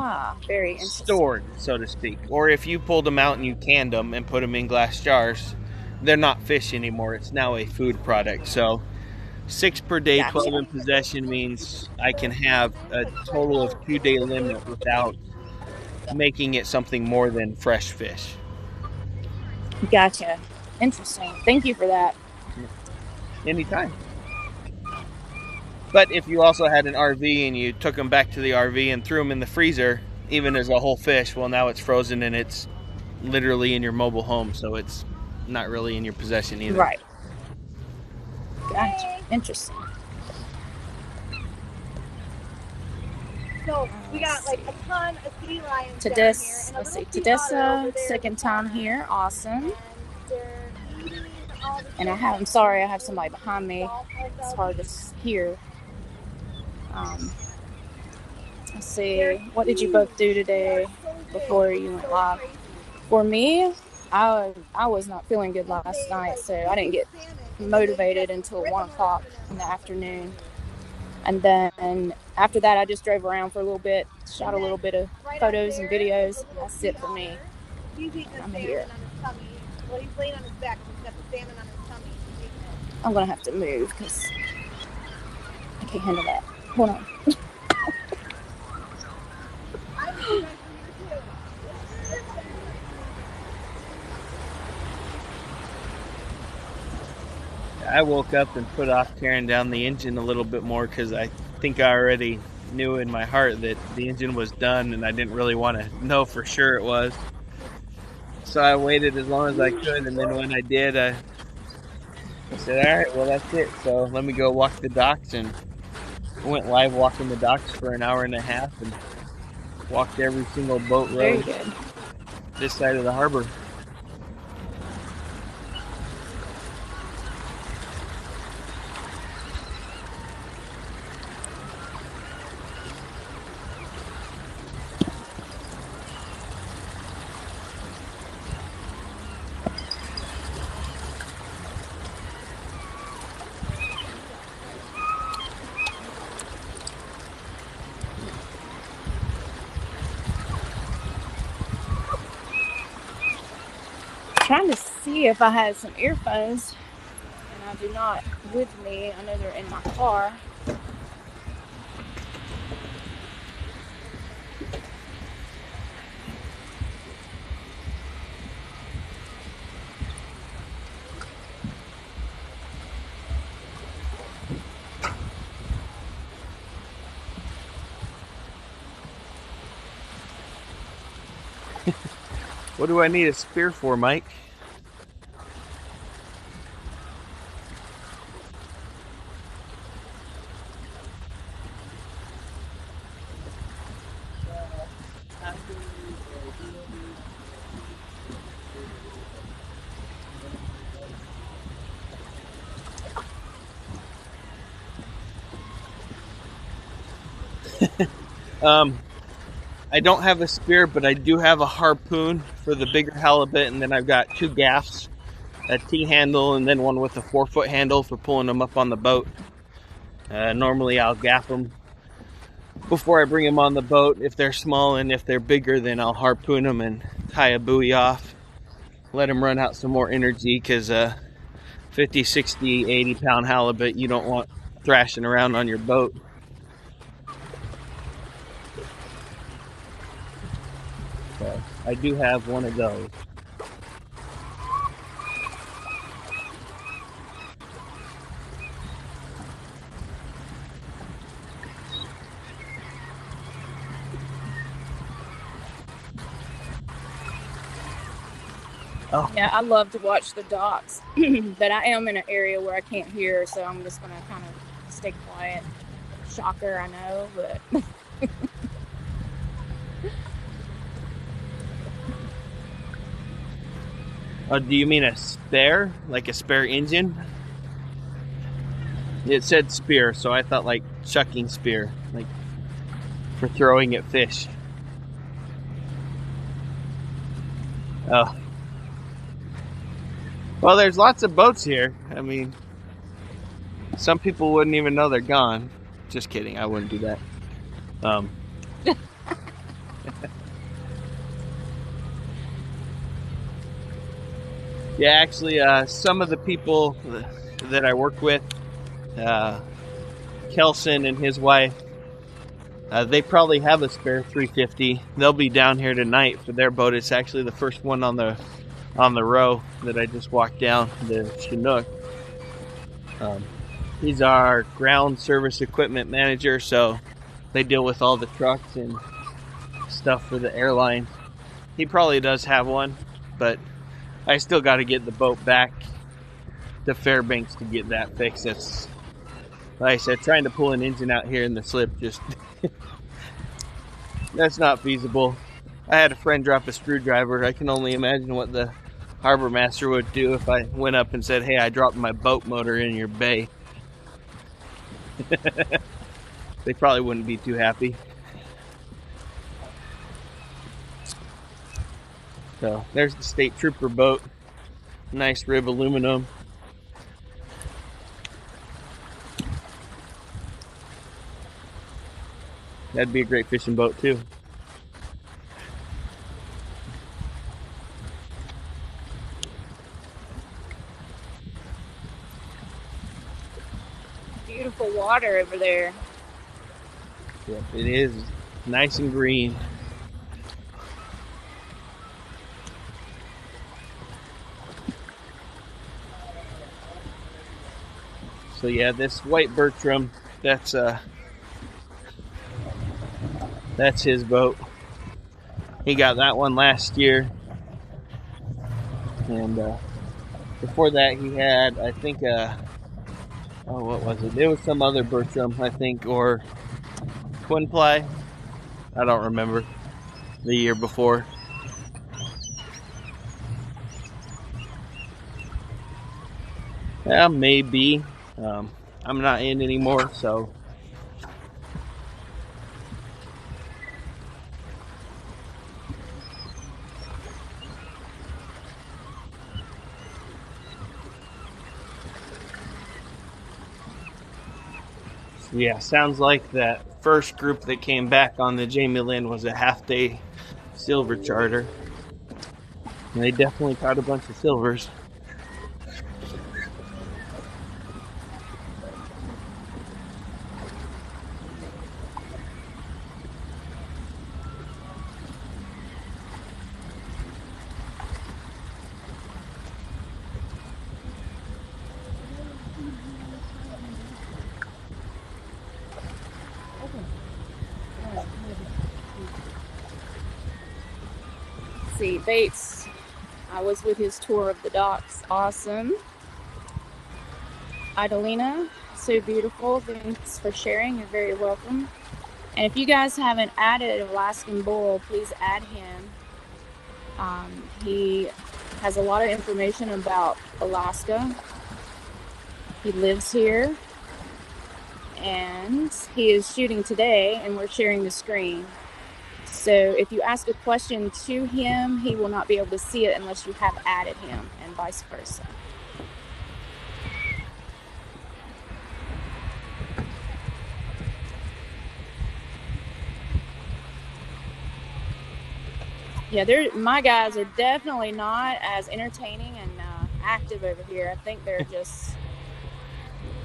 [SPEAKER 4] Very interesting.
[SPEAKER 1] stored, so to speak. Or if you pulled them out and you canned them and put them in glass jars, they're not fish anymore. It's now a food product. So 6 per day,
[SPEAKER 4] Gotcha.
[SPEAKER 1] 12 in possession means I can have a total of 2-day limit without making it something more than fresh fish.
[SPEAKER 4] Gotcha. Interesting. Thank you for that.
[SPEAKER 1] Anytime. But if you also had an RV and you took them back to the RV and threw them in the freezer, even as a whole fish, well, now it's frozen and it's literally in your mobile home, so it's not really in your possession either.
[SPEAKER 4] Right. Gotcha. Interesting.
[SPEAKER 3] So we got like a ton of sea lions down here.
[SPEAKER 4] Tedessa,
[SPEAKER 3] And a
[SPEAKER 4] let's see,
[SPEAKER 3] little sea otter
[SPEAKER 4] Tedessa,
[SPEAKER 3] over there.
[SPEAKER 4] second time here. Awesome.
[SPEAKER 3] And they're eating all the
[SPEAKER 4] And I'm sorry, I have somebody behind me. It's hard to hear. Let's see, what did you both do today before you went live? For me, I was not feeling good last night, so I didn't get motivated until 1 o'clock in the afternoon. And then after that, I just drove around for a little bit, shot a little bit of photos and videos. That's it for me. I'm here.
[SPEAKER 3] Well, he's laying on his back. He's got the salmon on his tummy.
[SPEAKER 4] I'm gonna have to move because I can't handle that. Hold on.
[SPEAKER 1] I woke up and put off tearing down the engine a little bit more because I think I already knew in my heart that the engine was done, and I didn't really want to know for sure it was. So I waited as long as I could, and then when I did, I said, all right, well, that's it. So let me go walk the docks, and went live walking the docks for an hour and a half and walked every single boat
[SPEAKER 4] Very
[SPEAKER 1] road
[SPEAKER 4] good.
[SPEAKER 1] this side of the harbor.
[SPEAKER 4] Trying to see if I had some earphones, and I do not with me. I know they're in my car.
[SPEAKER 1] What do I need a spear for, Mike? I don't have a spear, but I do have a harpoon for the bigger halibut, and then I've got 2 gaffs, a T-handle, and then one with a 4-foot handle for pulling them up on the boat. Normally I'll gaff them before I bring them on the boat if they're small, and if they're bigger, then I'll harpoon them and tie a buoy off, let them run out some more energy, because 50, 60, 80 pound halibut you don't want thrashing around on your boat. So I do have one of those. Oh.
[SPEAKER 4] Yeah, I love to watch the docks, but I am in an area where I can't hear, so I'm just gonna kind of stay quiet. Shocker, I know, but
[SPEAKER 1] Do you mean a spare? Like a spare engine? It said spear, so I thought like chucking spear, like for throwing at fish. Oh. Well, there's lots of boats here. I mean, some people wouldn't even know they're gone. Just kidding, I wouldn't do that. Yeah, actually, some of the people that I work with, Kelson and his wife, they probably have a spare 350. They'll be down here tonight for their boat. It's actually the first one on the row that I just walked down, the Chinook. He's our ground service equipment manager, so they deal with all the trucks and stuff for the airline. He probably does have one, but I still got to get the boat back to Fairbanks to get that fixed. It's, like I said, trying to pull an engine out here in the slip, just that's not feasible. I had a friend drop a screwdriver. I can only imagine what the harbor master would do if I went up and said, "Hey, I dropped my boat motor in your bay." They probably wouldn't be too happy. So there's the state trooper boat. Nice rib aluminum. That'd be a great fishing boat too.
[SPEAKER 4] Beautiful water over there.
[SPEAKER 1] Yep, it is nice and green. So yeah, this white Bertram, that's his boat. He got that one last year, and before that he had, I think, what was it? It was some other Bertram, I think, or twin ply. I don't remember the year before. Yeah, maybe. I'm not in anymore, so. Yeah, sounds like that first group that came back on the Jamie Lynn was a half-day silver charter. And they definitely caught a bunch of silvers.
[SPEAKER 4] See, Bates, I was with his tour of the docks. Awesome. Idalina, so beautiful. Thanks for sharing. You're very welcome. And if you guys haven't added Alaskan Bull, please add him. He has a lot of information about Alaska. He lives here. And he is shooting today, and we're sharing the screen. So if you ask a question to him, he will not be able to see it unless you have added him, and vice versa. Yeah, my guys are definitely not as entertaining and active over here. I think they're just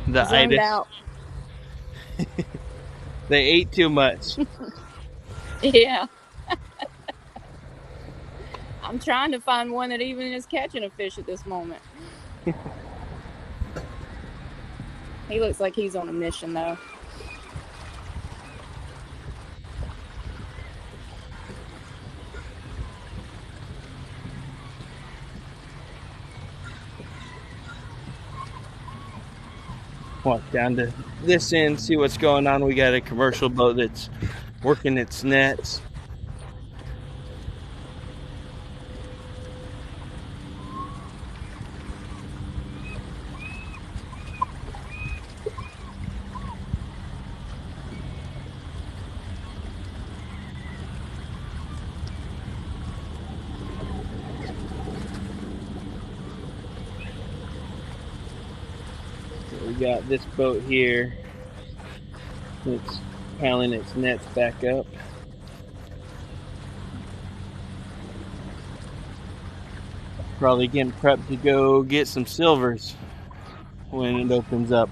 [SPEAKER 1] The
[SPEAKER 4] zoned
[SPEAKER 1] itis.
[SPEAKER 4] out.
[SPEAKER 1] They ate too much.
[SPEAKER 4] Yeah. I'm trying to find one that even is catching a fish at this moment. He looks like he's on a mission, though.
[SPEAKER 1] Walk down to this end, see what's going on. We got a commercial boat that's working its nets. got this boat here. It's piling its nets back up. Probably getting prepped to go get some silvers when it opens up.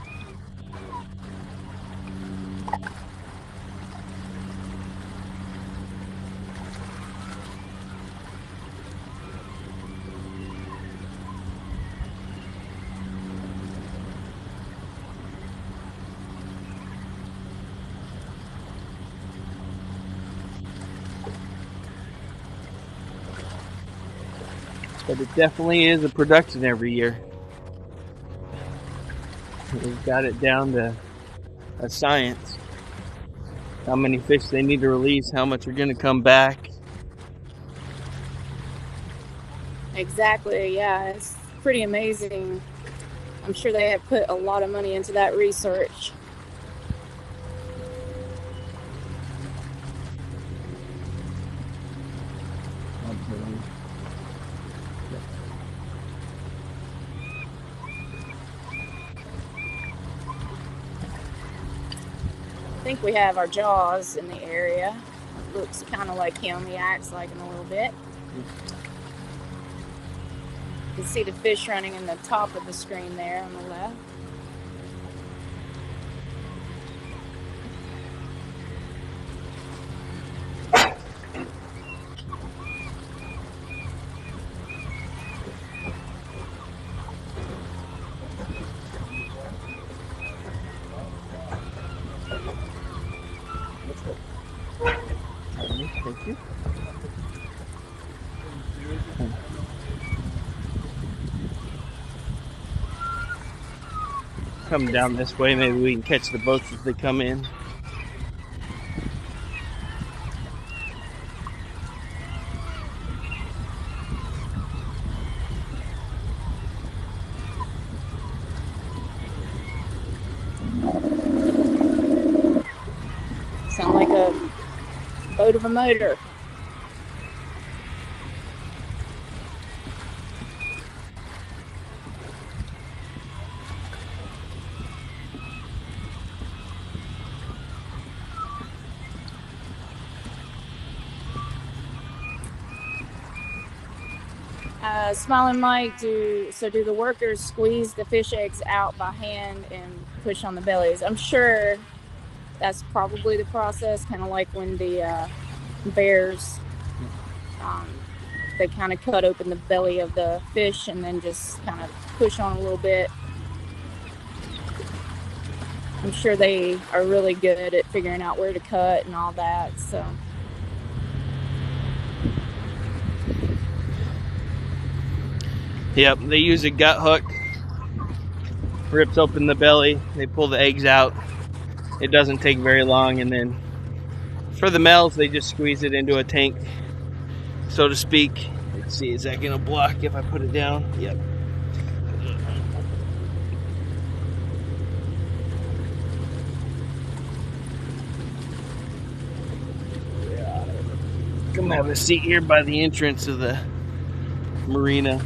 [SPEAKER 1] But it definitely is a production every year. We've got it down to a science. How many fish they need to release, how much are going to come back.
[SPEAKER 4] Exactly, yeah, it's pretty amazing. I'm sure they have put a lot of money into that research. I think we have our Jaws in the area. Looks kind of like him. He acts like him a little bit. You can see the fish running in the top of the screen there on the left.
[SPEAKER 1] Thank you. Come down this way, maybe we can catch the boats as they come in.
[SPEAKER 4] Sound like a boat of a motor. Smiling Mike, do the workers squeeze the fish eggs out by hand and push on the bellies? I'm sure that's probably the process, kind of like when the bears, they kind of cut open the belly of the fish and then just kind of push on a little bit. I'm sure they are really good at figuring out where to cut and all that, so.
[SPEAKER 1] Yep, they use a gut hook, rips open the belly, they pull the eggs out. It doesn't take very long, and then for the males, they just squeeze it into a tank, so to speak. Let's see, is that gonna block if I put it down? Yep. Come have a seat here by the entrance of the marina.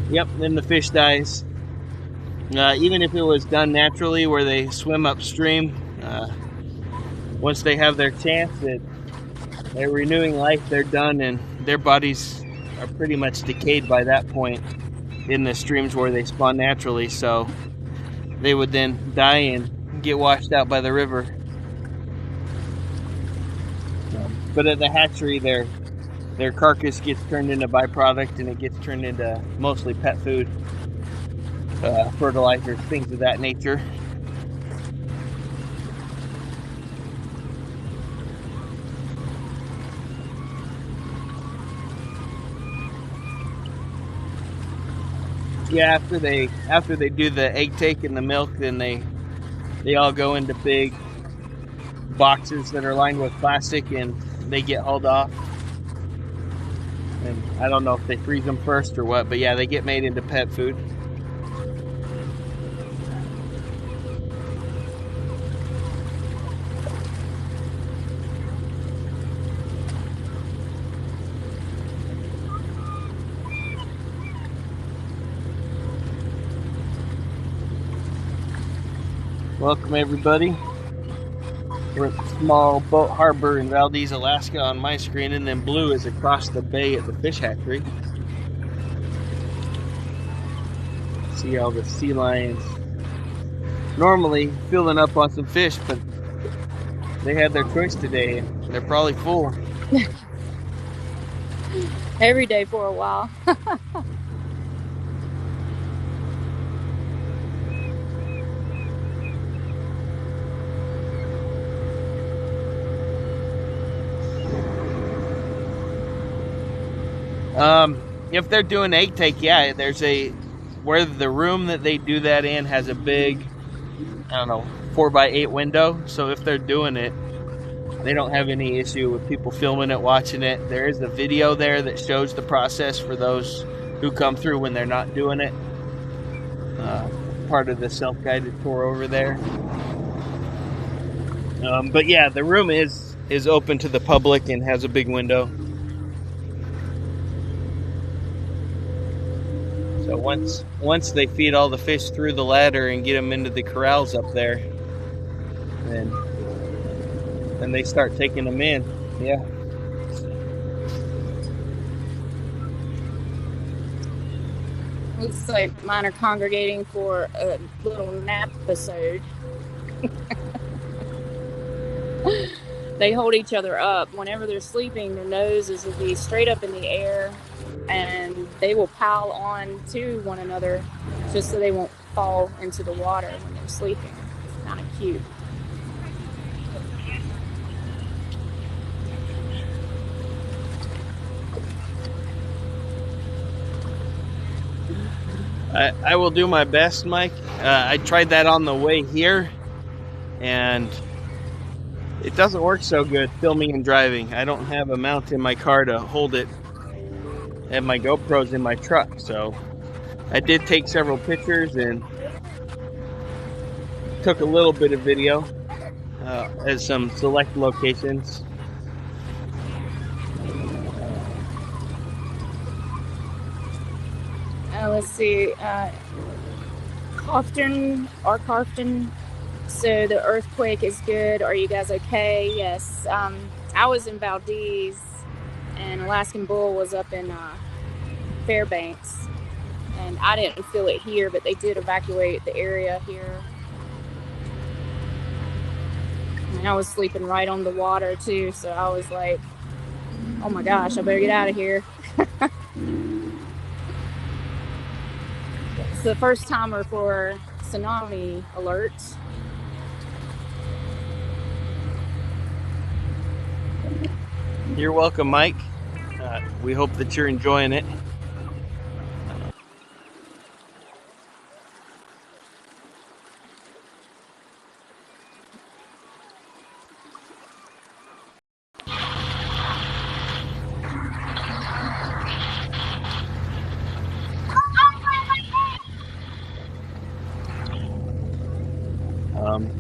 [SPEAKER 1] Yep, then the fish dies. Even if it was done naturally where they swim upstream, once they have their chance at renewing life, they're done, and their bodies are pretty much decayed by that point in the streams where they spawn naturally, so they would then die and get washed out by the river. But at the hatchery, their carcass gets turned into byproduct, and it gets turned into mostly pet food, fertilizers, things of that nature. Yeah, after they do the egg take and the milk, then they all go into big boxes that are lined with plastic, and they get hauled off. And I don't know if they freeze them first or what, but yeah, they get made into pet food. Welcome everybody. We're at the small boat harbor in Valdez, Alaska on my screen, and then blue is across the bay at the fish hatchery. See all the sea lions normally filling up on some fish, but they had their choice today and they're probably full.
[SPEAKER 4] Every day for a while.
[SPEAKER 1] If they're doing egg take, yeah, there's where the room that they do that in has a big, I don't know, 4x8 window. So if they're doing it, they don't have any issue with people filming it, watching it. There is a video there that shows the process for those who come through when they're not doing it. Part of the self-guided tour over there. But yeah, the room is open to the public and has a big window. So once they feed all the fish through the ladder and get them into the corrals up there, then they start taking them in. Yeah.
[SPEAKER 4] Looks like mine are congregating for a little nap episode. They hold each other up. Whenever they're sleeping, their noses will be straight up in the air, and they will pile on to one another just so they won't fall into the water when they're sleeping. It's kind of cute.
[SPEAKER 1] I will do my best, Mike. I tried that on the way here, and it doesn't work so good filming and driving. I don't have a mount in my car to hold it, and my GoPro's in my truck. So I did take several pictures and took a little bit of video at some select locations.
[SPEAKER 4] Let's see, Crofton. So the earthquake is good. Are you guys okay? Yes. I was in Valdez, and Alaskan Bull was up in Fairbanks, and I didn't feel it here, but they did evacuate the area here. And I was sleeping right on the water too, so I was like, oh my gosh, I better get out of here. It's the first timer for tsunami alerts.
[SPEAKER 1] You're welcome, Mike. We hope that you're enjoying it.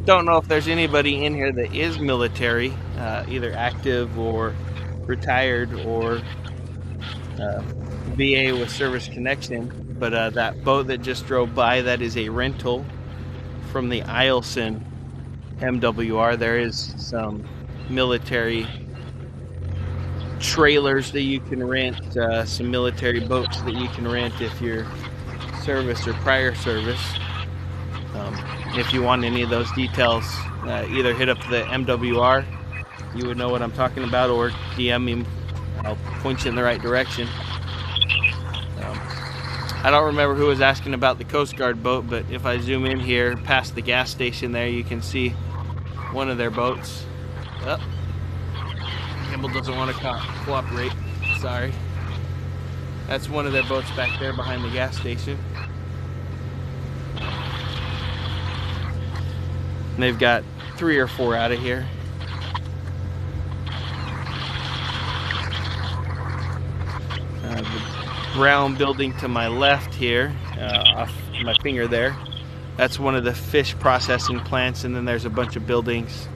[SPEAKER 1] Don't know if there's anybody in here that is military, either active or retired or VA with service connection, but that boat that just drove by, that is a rental from the Eielson MWR. There is some military trailers that you can rent, some military boats that you can rent if you're service or prior service. If you want any of those details, either hit up the MWR, you would know what I'm talking about, or DM me. I'll point you in the right direction. I don't remember who was asking about the Coast Guard boat, but if I zoom in here past the gas station there, you can see one of their boats. Oh, Campbell doesn't want to cooperate. Sorry. That's one of their boats back there behind the gas station. And they've got 3 or 4 out of here. The brown building to my left here, off my finger there, that's one of the fish processing plants, and then there's a bunch of buildings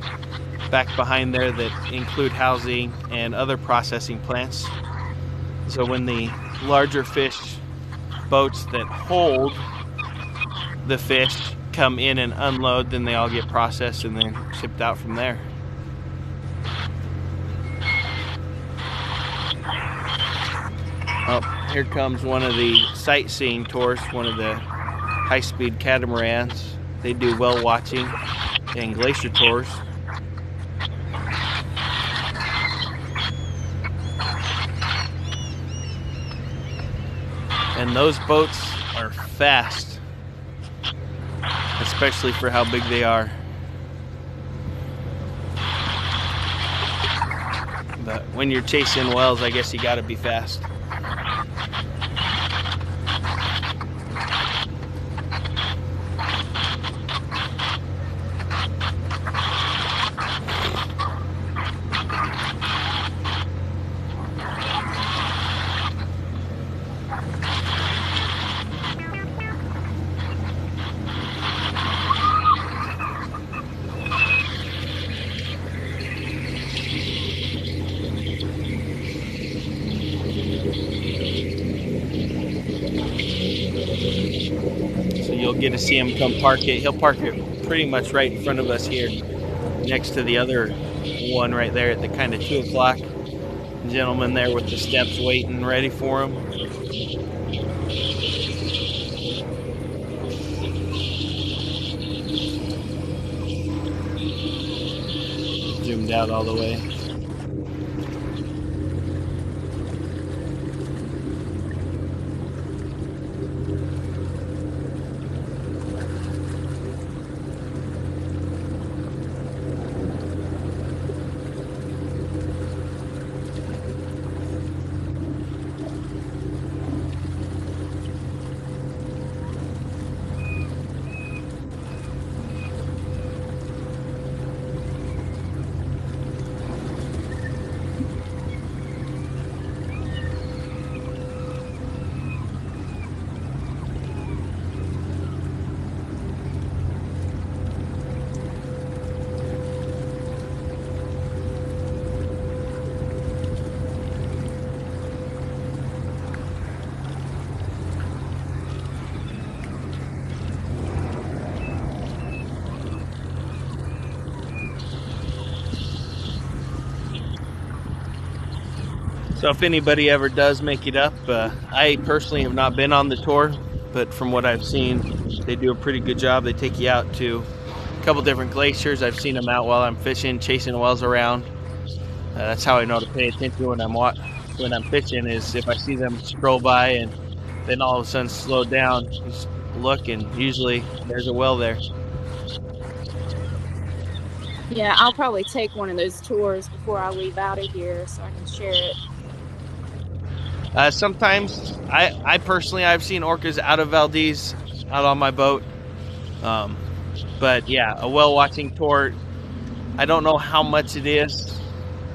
[SPEAKER 1] back behind there that include housing and other processing plants. So when the larger fish boats that hold the fish come in and unload, then they all get processed and then shipped out from there. Oh, here comes one of the sightseeing tours, one of the high-speed catamarans. They do whale watching and glacier tours. And those boats are fast, especially for how big they are. But when you're chasing whales, I guess you gotta be fast. So you'll get to see him come park it. He'll park it pretty much right in front of us here, next to the other one right there at the kind of 2 o'clock. Gentleman there with the steps waiting ready for him. Zoomed out all the way. So if anybody ever does make it up, I personally have not been on the tour, but from what I've seen, they do a pretty good job. They take you out to a couple different glaciers. I've seen them out while I'm fishing, chasing whales around. That's how I know to pay attention when I'm fishing, is if I see them scroll by and then all of a sudden slow down, just look, and usually there's a whale there.
[SPEAKER 4] Yeah, I'll probably take one of those tours before I leave out of here so I can share it.
[SPEAKER 1] Sometimes I personally, I've seen orcas out of Valdez, out on my boat. But yeah, a whale watching tour, I don't know how much it is.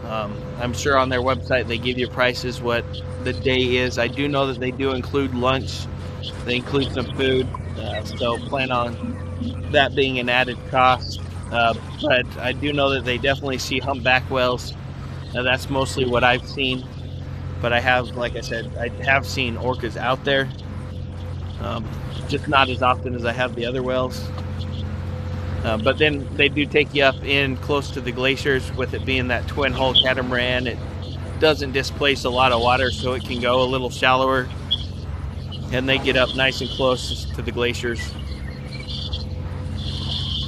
[SPEAKER 1] I'm sure on their website they give you prices what the day is. I do know that they do include lunch. They include some food. So plan on that being an added cost. But I do know that they definitely see humpback whales. That's mostly what I've seen. But I have, like I said, I have seen orcas out there. Just not as often as I have the other whales. But then they do take you up in close to the glaciers, with it being that twin hull catamaran. It doesn't displace a lot of water, so it can go a little shallower. And they get up nice and close to the glaciers.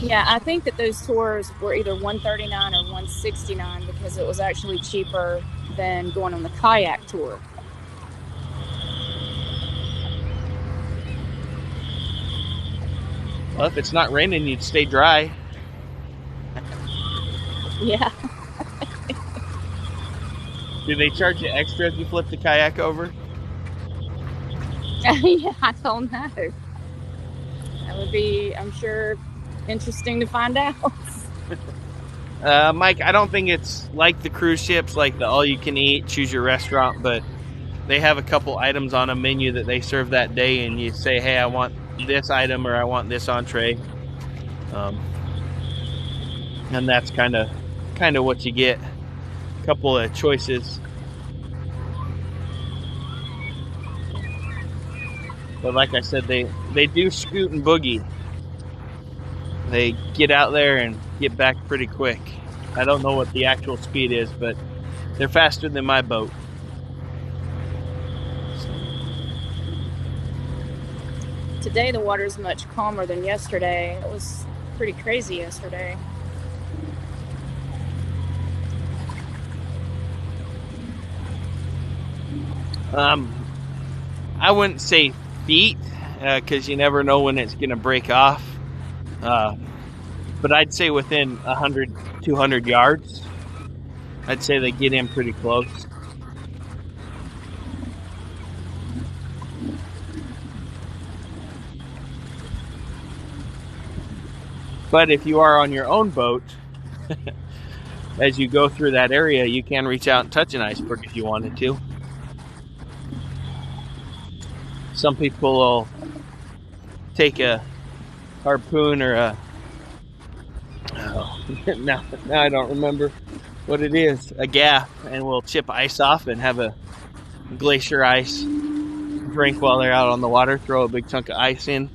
[SPEAKER 4] Yeah, I think that those tours were either $139 or $169 because it was actually cheaper than going on the kayak tour.
[SPEAKER 1] Well, if it's not raining, you'd stay dry.
[SPEAKER 4] Yeah.
[SPEAKER 1] Do they charge you extra if you flip the kayak over?
[SPEAKER 4] Yeah, I don't know. That would be, I'm sure, interesting to find out.
[SPEAKER 1] Mike, I don't think it's like the cruise ships, like the all-you-can-eat, choose your restaurant, but they have a couple items on a menu that they serve that day, and you say, hey, I want this item or I want this entree. And that's kind of what you get. A couple of choices. But like I said, they do scoot and boogie. They get out there and get back pretty quick. I don't know what the actual speed is, but they're faster than my boat.
[SPEAKER 4] Today the water's much calmer than yesterday. It was pretty crazy yesterday.
[SPEAKER 1] I wouldn't say feet, because you never know when it's going to break off. But I'd say within 100, 200 yards. I'd say they get in pretty close. But if you are on your own boat, as you go through that area, you can reach out and touch an iceberg if you wanted to. Some people will take a harpoon or now I don't remember what it is, a gaff, and will chip ice off and have a glacier ice drink while they're out on the water, throw a big chunk of ice in.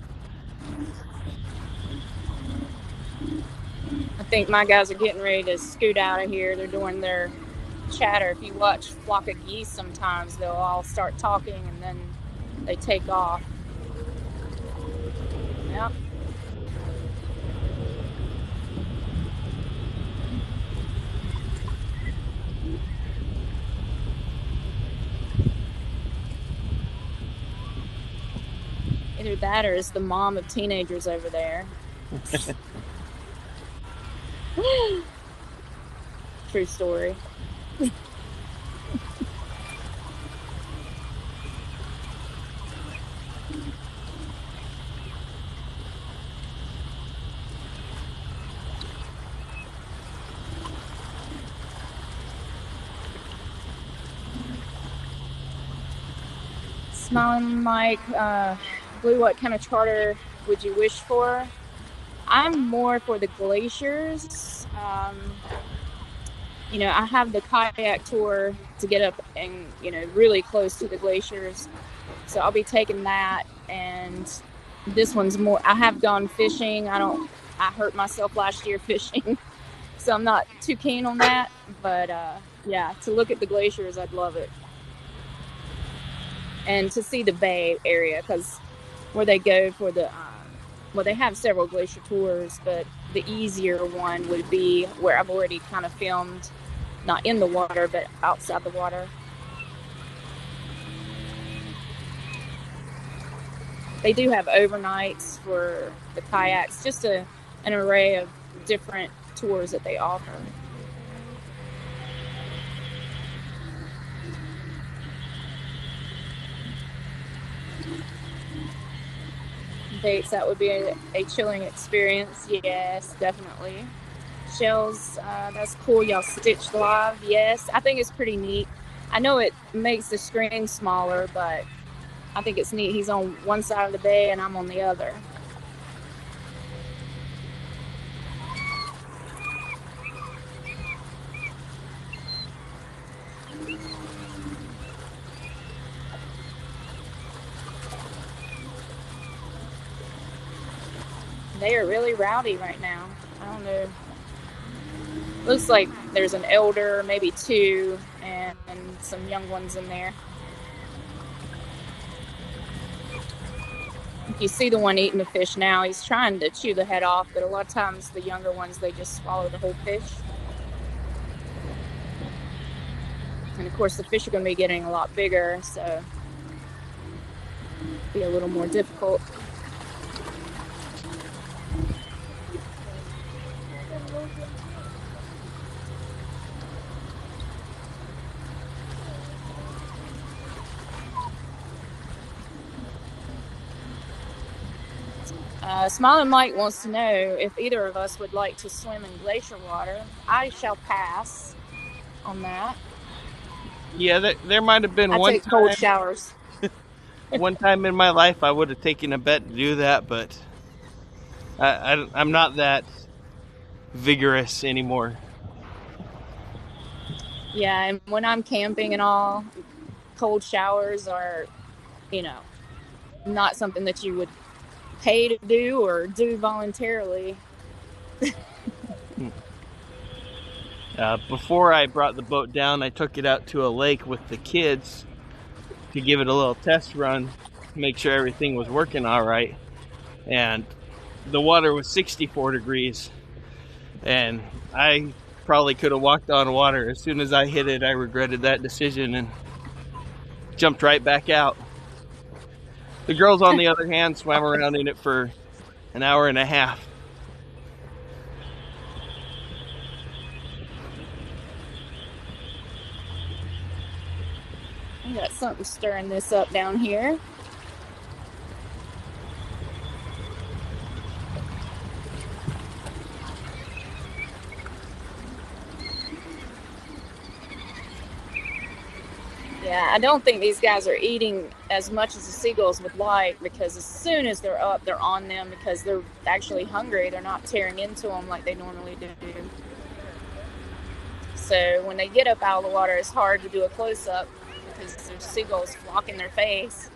[SPEAKER 4] I think my guys are getting ready to scoot out of here. They're doing their chatter. If you watch a flock of geese, sometimes they'll all start talking and then they take off. Yep. Either that or it's the mom of teenagers over there. True story. Smiling Mike, Blue, what kind of charter would you wish for? I'm more for the glaciers. I have the kayak tour to get up and, really close to the glaciers. So I'll be taking that. And this one's more, I have gone fishing. I hurt myself last year fishing. So I'm not too keen on that. But to look at the glaciers, I'd love it. And to see the bay area, because where they go for the, they have several glacier tours, but the easier one would be where I've already kind of filmed, not in the water, but outside the water. They do have overnights for the kayaks, just an array of different tours that they offer. Bates, that would be a chilling experience. Yes, definitely. Shells, that's cool. Y'all stitched live. Yes, I think it's pretty neat. I know it makes the screen smaller, but I think it's neat. He's on one side of the bay and I'm on the other. They are really rowdy right now. I don't know. Looks like there's an elder, maybe two, and some young ones in there. You see the one eating the fish now. He's trying to chew the head off, but a lot of times the younger ones, they just swallow the whole fish. And of course the fish are going to be getting a lot bigger, so it'll be a little more difficult. Smiling Mike wants to know if either of us would like to swim in glacier water. I shall pass on that.
[SPEAKER 1] Yeah, there might have been one
[SPEAKER 4] time. I take cold showers.
[SPEAKER 1] One time in my life I would have taken a bet to do that, but I'm not that vigorous anymore.
[SPEAKER 4] Yeah, and when I'm camping and all, cold showers are, not something that you would pay to do or do voluntarily.
[SPEAKER 1] Before I brought the boat down, I took it out to a lake with the kids to give it a little test run, make sure everything was working all right. And the water was 64 degrees, and I probably could have walked on water. As soon as I hit it, I regretted that decision and jumped right back out. The girls, on the other hand, swam around in it for an hour and a half.
[SPEAKER 4] I got something stirring this up down here. Yeah, I don't think these guys are eating as much as the seagulls would like, because as soon as they're up, they're on them because they're actually hungry. They're not tearing into them like they normally do. So when they get up out of the water, it's hard to do a close-up because there's seagulls flocking their face.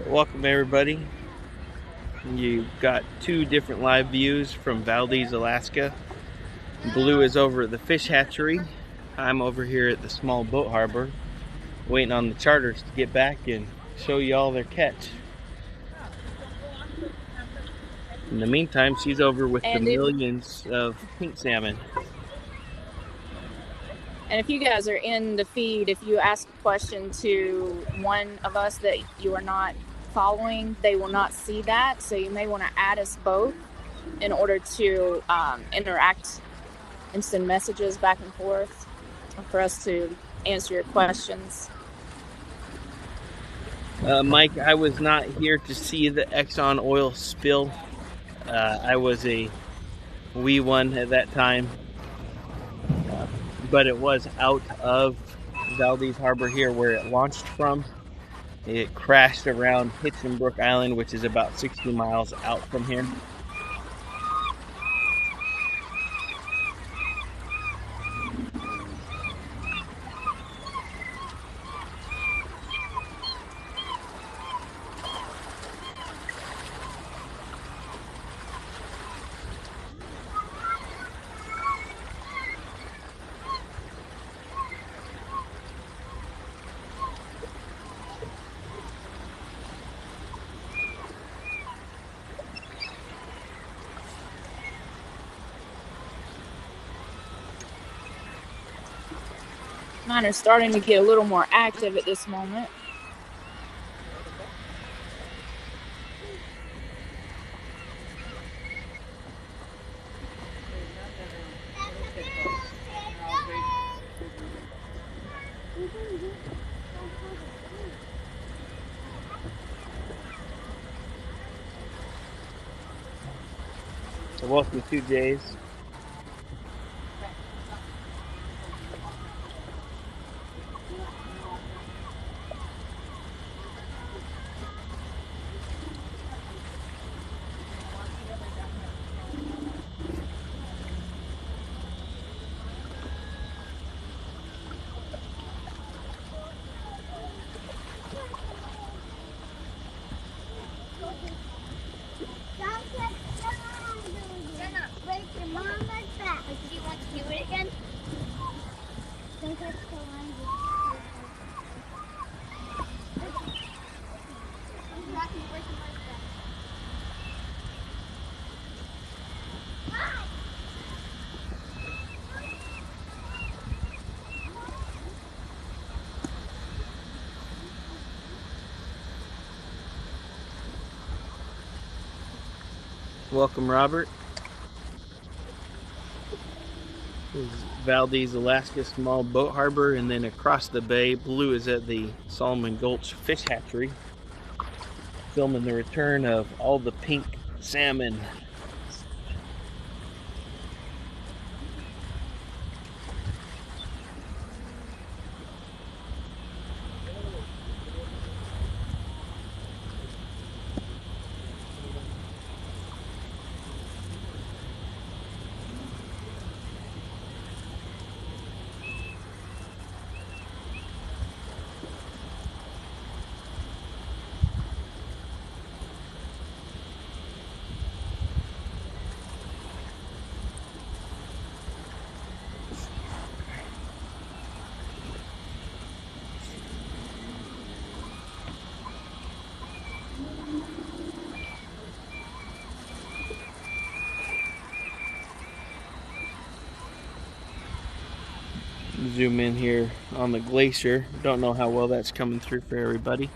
[SPEAKER 1] Welcome, everybody. You've got two different live views from Valdez, Alaska. Blue is over at the fish hatchery. I'm over here at the small boat harbor, waiting on the charters to get back and show you all their catch. In the meantime, she's over with the millions of pink salmon.
[SPEAKER 4] And if you guys are in the feed, if you ask a question to one of us that you are not following, they will not see that. So you may want to add us both in order to interact and send messages back and forth for us to answer your questions.
[SPEAKER 1] Mike, I was not here to see the Exxon oil spill. I was a wee one at that time, but it was out of Valdez Harbor here where it launched from. It crashed around Hinchinbrook Island, which is about 60 miles out from here.
[SPEAKER 4] Mine are starting to get a little more active at this moment.
[SPEAKER 1] So welcome to Jay's. Welcome, Robert. This is Valdez, Alaska, small boat harbor, and then across the bay, Blue is at the Solomon Gulch Fish Hatchery, filming the return of all the pink salmon. Zoom in here on the glacier. Don't know how well that's coming through for everybody.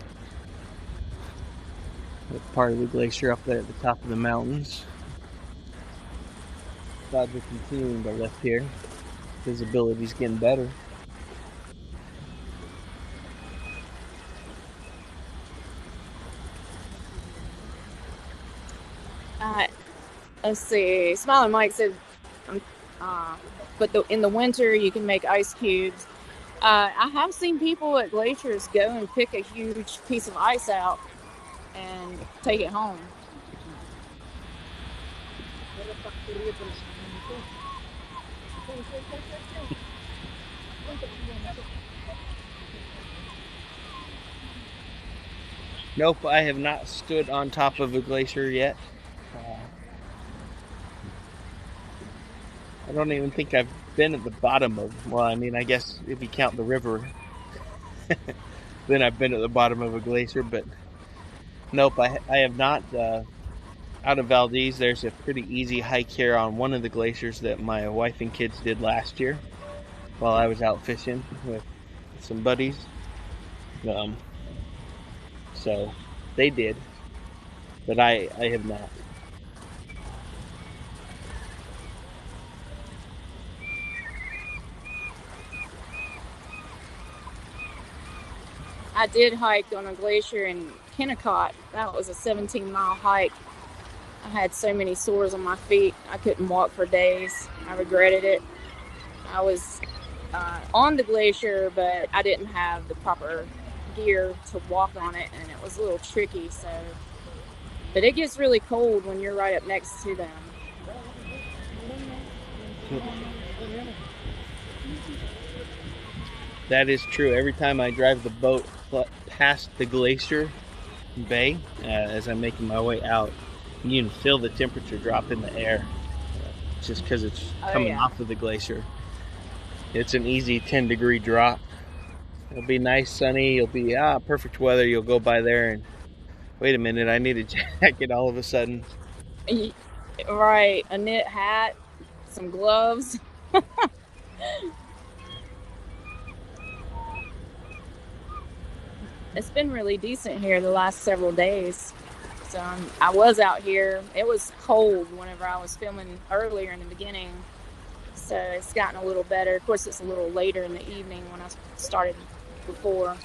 [SPEAKER 1] That's part of the glacier up there at the top of the mountains. Clouds are continuing to lift here. Visibility's getting better.
[SPEAKER 4] Let's see. Smiling Mike said, but in the winter you can make ice cubes. I have seen people at glaciers go and pick a huge piece of ice out and take it home.
[SPEAKER 1] Nope, I have not stood on top of a glacier yet. I don't even think I've been at the bottom of, well, I mean, I guess if you count the river, then I've been at the bottom of a glacier, but nope, I have not. Out of Valdez, there's a pretty easy hike here on one of the glaciers that my wife and kids did last year while I was out fishing with some buddies. So they did, but I have not.
[SPEAKER 4] I did hike on a glacier in Kennecott. That was a 17-mile hike. I had so many sores on my feet. I couldn't walk for days. I regretted it. I was on the glacier, but I didn't have the proper gear to walk on it, and it was a little tricky. But it gets really cold when you're right up next to them.
[SPEAKER 1] That is true. Every time I drive the boat past the glacier bay, as I'm making my way out, you can feel the temperature drop in the air, just because it's coming off of the glacier. It's an easy 10-degree drop. It'll be nice, sunny. You'll be perfect weather. You'll go by there and wait a minute, I need a jacket all of a sudden.
[SPEAKER 4] Right, a knit hat, some gloves. It's been really decent here the last several days. So I was out here. It was cold whenever I was filming earlier in the beginning. So it's gotten a little better. Of course, it's a little later in the evening when I started before.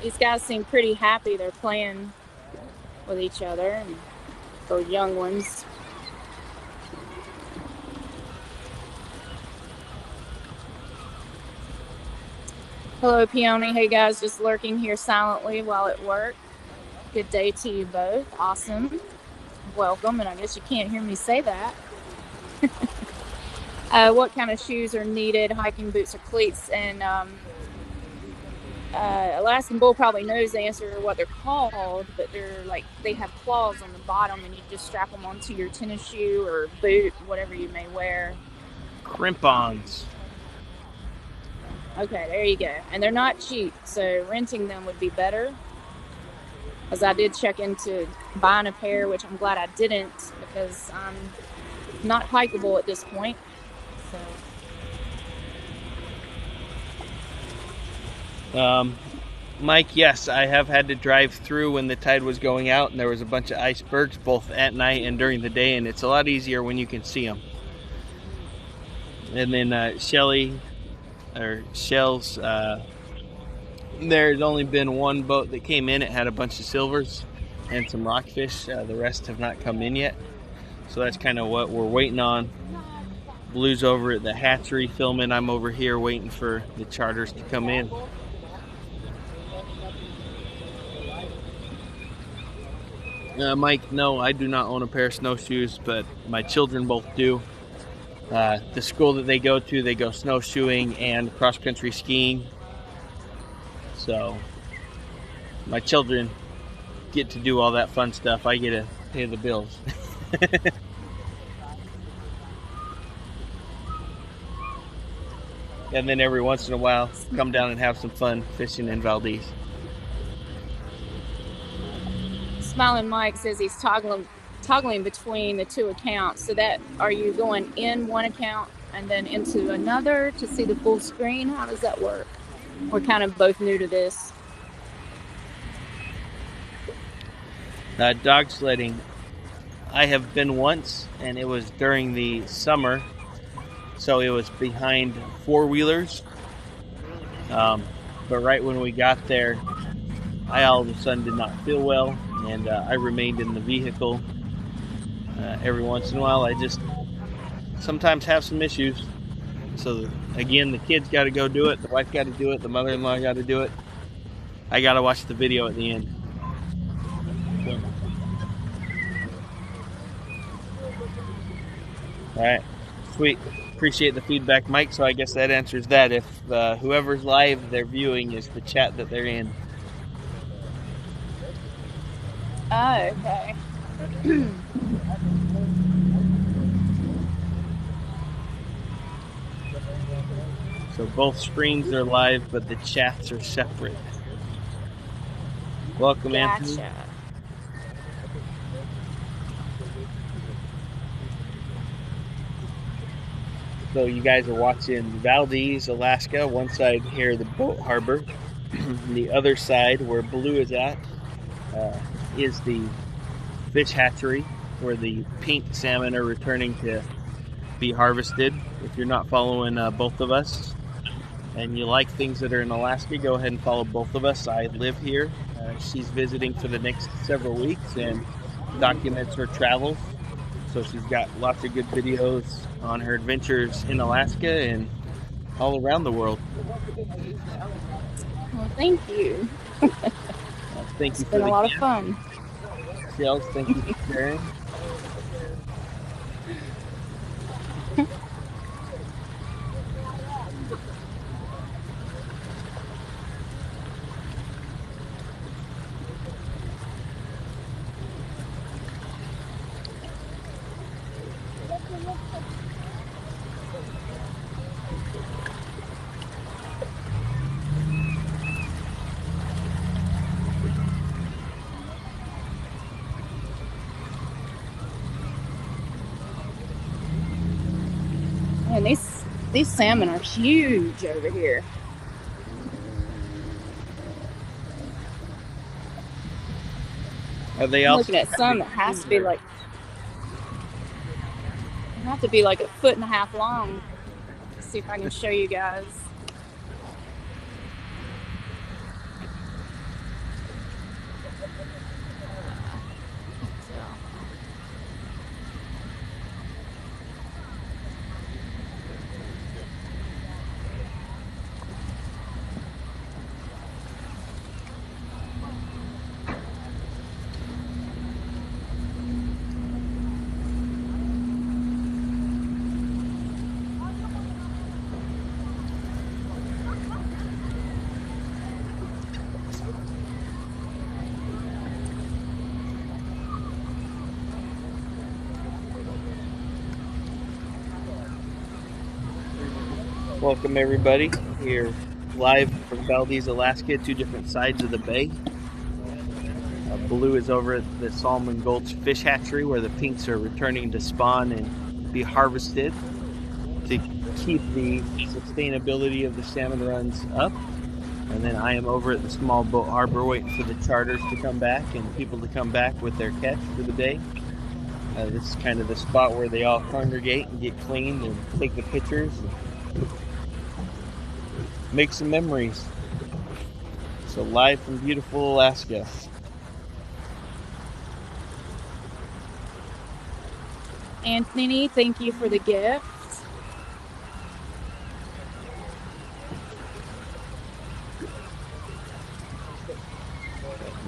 [SPEAKER 4] These guys seem pretty happy. They're playing with each other, and for young ones. Hello, Peony. Hey, guys, just lurking here silently while at work. Good day to you both. Awesome. Welcome, and I guess you can't hear me say that. What kind of shoes are needed? Hiking boots or cleats? And Alaskan Bull probably knows the answer to what they're called, but they have claws on the bottom, and you just strap them onto your tennis shoe or boot, whatever you may wear.
[SPEAKER 1] Crimp-ons.
[SPEAKER 4] Okay, there you go. And they're not cheap, so renting them would be better. Because I did check into buying a pair, which I'm glad I didn't, because I'm not hikeable at this point. So.
[SPEAKER 1] Mike, yes, I have had to drive through when the tide was going out, and there was a bunch of icebergs both at night and during the day, and it's a lot easier when you can see them. And then Shell's, there's only been one boat that came in. It had a bunch of silvers and some rockfish. The rest have not come in yet, so that's kind of what we're waiting on. Blue's over at the hatchery filming. I'm over here waiting for the charters to come in. Mike, no, I do not own a pair of snowshoes, but my children both do. The school that they go to, they go snowshoeing and cross-country skiing. So my children get to do all that fun stuff. I get to pay the bills. and then every once in a while come down and have some fun fishing in Valdez.
[SPEAKER 4] Smiling Mike says he's toggling between the two accounts. So that, are you going in one account and then into another to see the full screen? How does that work? We're kind of both new to this.
[SPEAKER 1] Dog sledding, I have been once, and it was during the summer, so it was behind four-wheelers. But right when we got there, I all of a sudden did not feel well, and I remained in the vehicle. Every once in a while, I just sometimes have some issues. So again, the kids got to go do it, the wife got to do it, the mother-in-law got to do it. I got to watch the video at the end. So. All right, sweet. Appreciate the feedback, Mike. So I guess that answers that. If whoever's live they're viewing is the chat that they're in.
[SPEAKER 4] Oh, okay.
[SPEAKER 1] So both screens are live, but the chats are separate. Welcome,
[SPEAKER 4] Gotcha.
[SPEAKER 1] Anthony. So you guys are watching Valdez, Alaska. One side here, the boat harbor. The other side, where Blue is at, is the fish hatchery, where the pink salmon are returning to be harvested. If you're not following both of us and you like things that are in Alaska, go ahead and follow both of us. I live here. She's visiting for the next several weeks and documents her travels. So she's got lots of good videos on her adventures in Alaska and all around the world.
[SPEAKER 4] Well, thank you.
[SPEAKER 1] Thank you
[SPEAKER 4] It's been a lot of fun.
[SPEAKER 1] Shells, thank you for sharing.
[SPEAKER 4] And these salmon are huge over here.
[SPEAKER 1] Are they
[SPEAKER 4] I'm
[SPEAKER 1] also
[SPEAKER 4] looking at some that has to be like a foot and a half long. Let's see if I can show you guys.
[SPEAKER 1] Welcome everybody here live from Valdez, Alaska, two different sides of the bay. Blue is over at the Salmon Gulch Fish Hatchery where the pinks are returning to spawn and be harvested to keep the sustainability of the salmon runs up. And then I am over at the small boat harbor waiting for the charters to come back and people to come back with their catch for the day. This is kind of the spot where they all congregate and get cleaned and take the pictures and make some memories. So live from beautiful Alaska.
[SPEAKER 4] Anthony, thank you for the gift.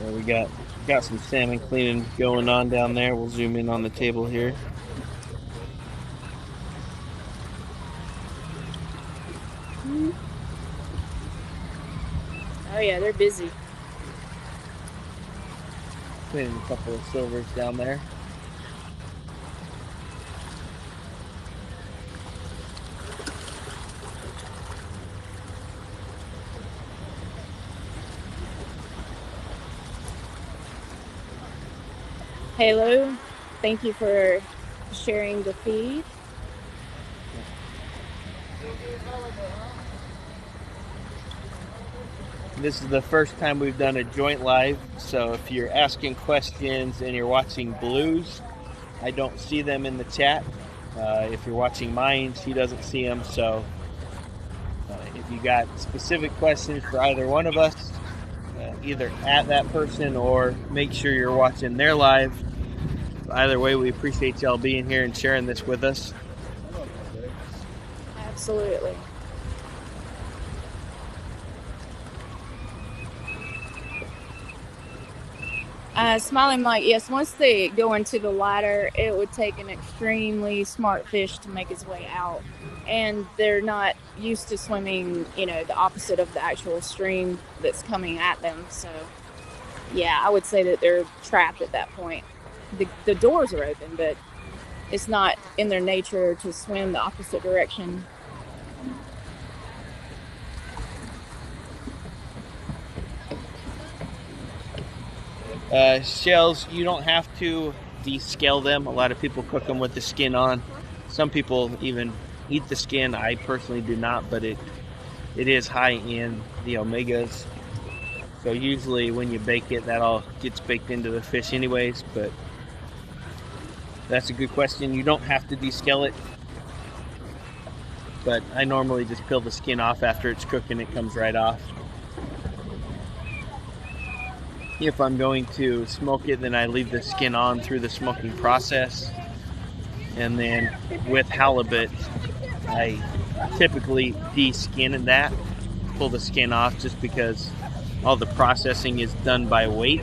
[SPEAKER 1] Well, we got some salmon cleaning going on down there. We'll zoom in on the table here.
[SPEAKER 4] Oh yeah, they're busy.
[SPEAKER 1] Cleaning a couple of silvers down there.
[SPEAKER 4] Halo, thank you for sharing the feed.
[SPEAKER 1] This is the first time we've done a joint live, so if you're asking questions and you're watching Blues, I don't see them in the chat. If you're watching Minds, he doesn't see them, so if you got specific questions for either one of us, either at that person or make sure you're watching their live. Either way, we appreciate y'all being here and sharing this with us.
[SPEAKER 4] Absolutely. Smiling Mike, yes, once they go into the ladder, it would take an extremely smart fish to make his way out. And they're not used to swimming, the opposite of the actual stream that's coming at them. So, yeah, I would say that they're trapped at that point. The doors are open, but it's not in their nature to swim the opposite direction.
[SPEAKER 1] Shells, you don't have to descale them. A lot of people cook them with the skin on. Some people even eat the skin. I personally do not, but it is high in the omegas. So usually when you bake it, that all gets baked into the fish anyways, but that's a good question. You don't have to descale it, but I normally just peel the skin off after it's cooked and it comes right off. If I'm going to smoke it, then I leave the skin on through the smoking process. And then with halibut, I typically de-skin that, pull the skin off just because all the processing is done by weight.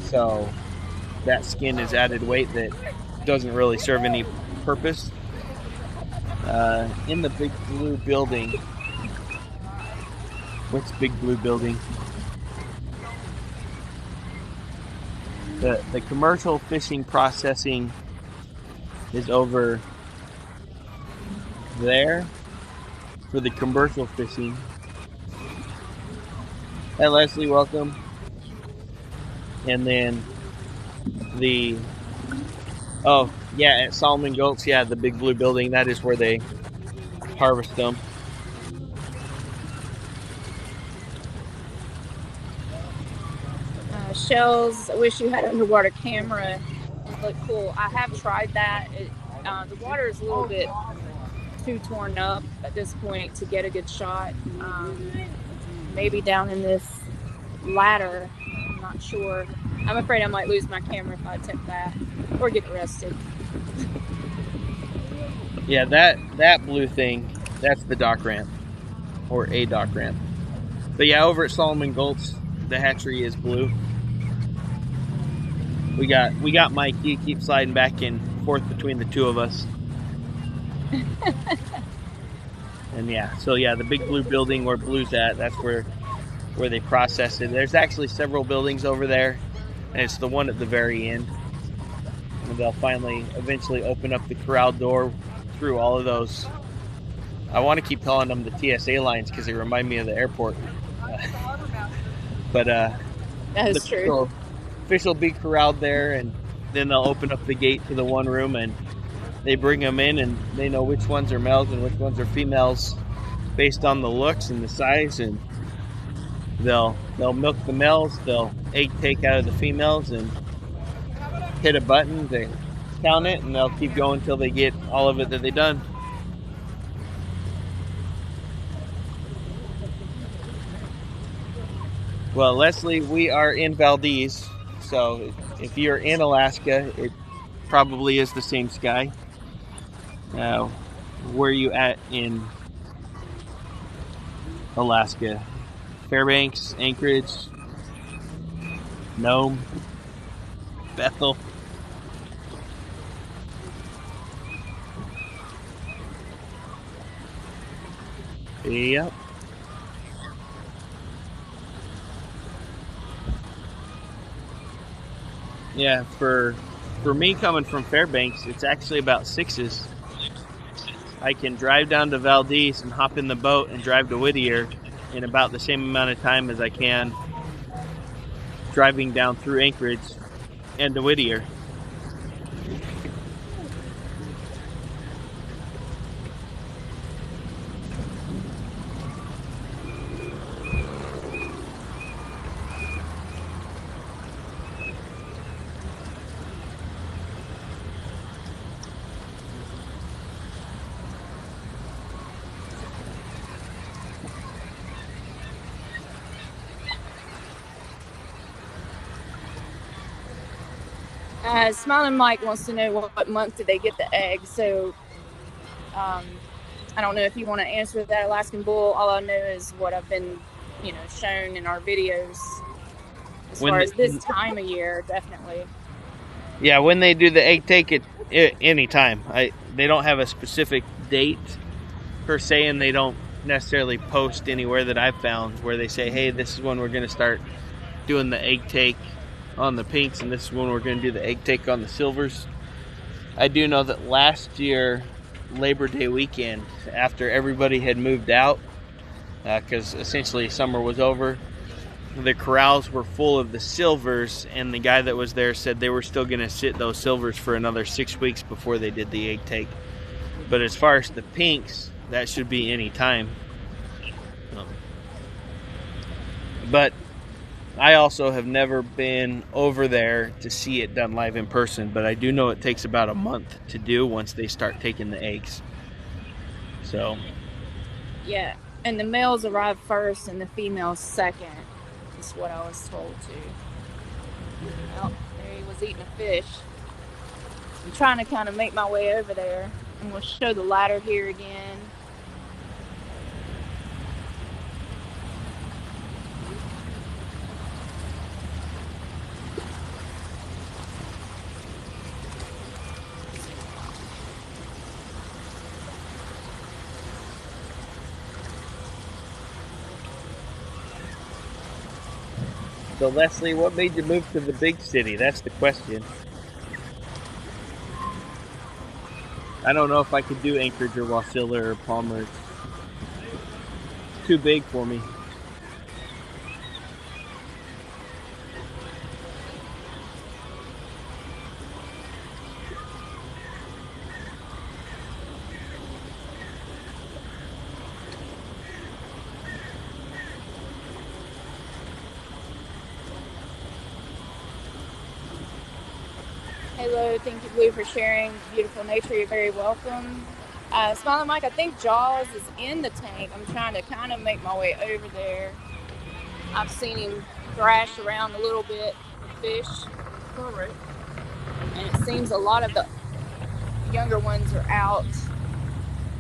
[SPEAKER 1] So that skin is added weight that doesn't really serve any purpose. In the Big Blue building, what's Big Blue building? The commercial fishing processing is over there for the commercial fishing. Hey Leslie, welcome. And then at Solomon Gulch, the Big Blue building, that is where they harvest them.
[SPEAKER 4] Shells, I wish you had underwater camera. It looked cool. I have tried that. The water is a little bit too torn up at this point to get a good shot. Maybe down in this ladder, I'm not sure. I'm afraid I might lose my camera if I attempt that or get arrested.
[SPEAKER 1] Yeah, that blue thing, that's the dock ramp or a dock ramp. But yeah, over at Solomon Gulch, the hatchery is blue. We got Mike. He keeps sliding back and forth between the two of us. And the Big Blue building where Blue's at, that's where they process it. There's actually several buildings over there, and it's the one at the very end. And they'll eventually open up the corral door through all of those. I want to keep calling them the TSA lines because they remind me of the airport. But
[SPEAKER 4] that is true.
[SPEAKER 1] Fish will be corralled there, and then they'll open up the gate to the one room, and they bring them in, and they know which ones are males and which ones are females based on the looks and the size, and they'll milk the males, they'll egg take out of the females, and hit a button, they count it, and they'll keep going until they get all of it that they've done. Well, Leslie, we are in Valdez, so if you're in Alaska, it probably is the same sky. Where are you at in Alaska? Fairbanks, Anchorage, Nome, Bethel. Yep. Yeah, for me coming from Fairbanks, it's actually about 6s. I can drive down to Valdez and hop in the boat and drive to Whittier in about the same amount of time as I can driving down through Anchorage. and to Whittier.
[SPEAKER 4] Smiling Mike wants to know what month did they get the eggs. So I don't know if you want to answer that, Alaskan Bull. All I know is what I've been, shown in our videos. As far as this time of year, definitely.
[SPEAKER 1] Yeah, when they do the egg take, it anytime. They don't have a specific date per se, and they don't necessarily post anywhere that I've found where they say, hey, this is when we're going to start doing the egg take on the pinks, and this is when we're going to do the egg take on the silvers. I do know that last year, Labor Day weekend, after everybody had moved out, because essentially summer was over, the corrals were full of the silvers, and the guy that was there said they were still going to sit those silvers for another 6 weeks before they did the egg take. But as far as the pinks, that should be any time. But I also have never been over there to see it done live in person, but I do know it takes about a month to do once they start taking the eggs. So
[SPEAKER 4] yeah, and the males arrive first and the females second. Is what I was told to. Well, there he was eating a fish. I'm trying to kind of make my way over there, and we'll show the ladder here again.
[SPEAKER 1] So Leslie, what made you move to the big city? That's the question. I don't know if I could do Anchorage or Wasilla or Palmer. It's too big for me.
[SPEAKER 4] Hello, thank you, Blue, for sharing beautiful nature. You're very welcome. Smiling Mike, I think Jaws is in the tank. I'm trying to kind of make my way over there. I've seen him thrash around a little bit with fish. And it seems a lot of the younger ones are out,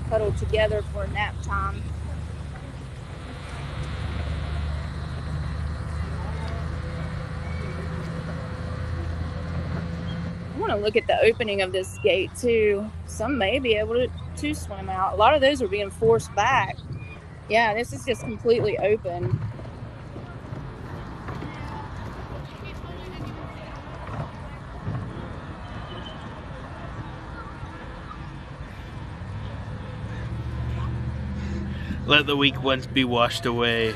[SPEAKER 4] huddled together for nap time. I want to look at the opening of this gate too. Some may be able to swim out. A lot of those are being forced back. Yeah, this is just completely open.
[SPEAKER 1] Let the weak ones be washed away.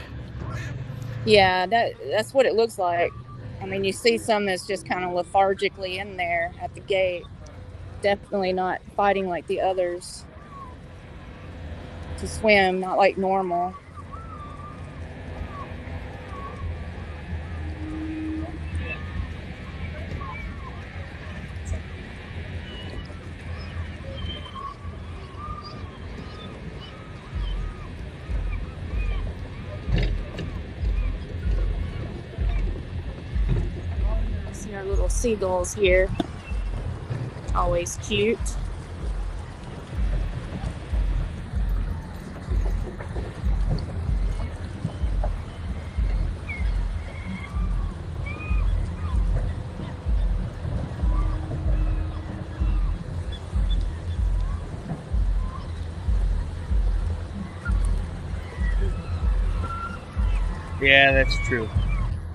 [SPEAKER 4] Yeah, that's what it looks like. I mean, you see some that's just kind of lethargically in there at the gate. Definitely not fighting like the others to swim, not like normal. See our little seagulls here. Always cute.
[SPEAKER 1] Yeah, that's true.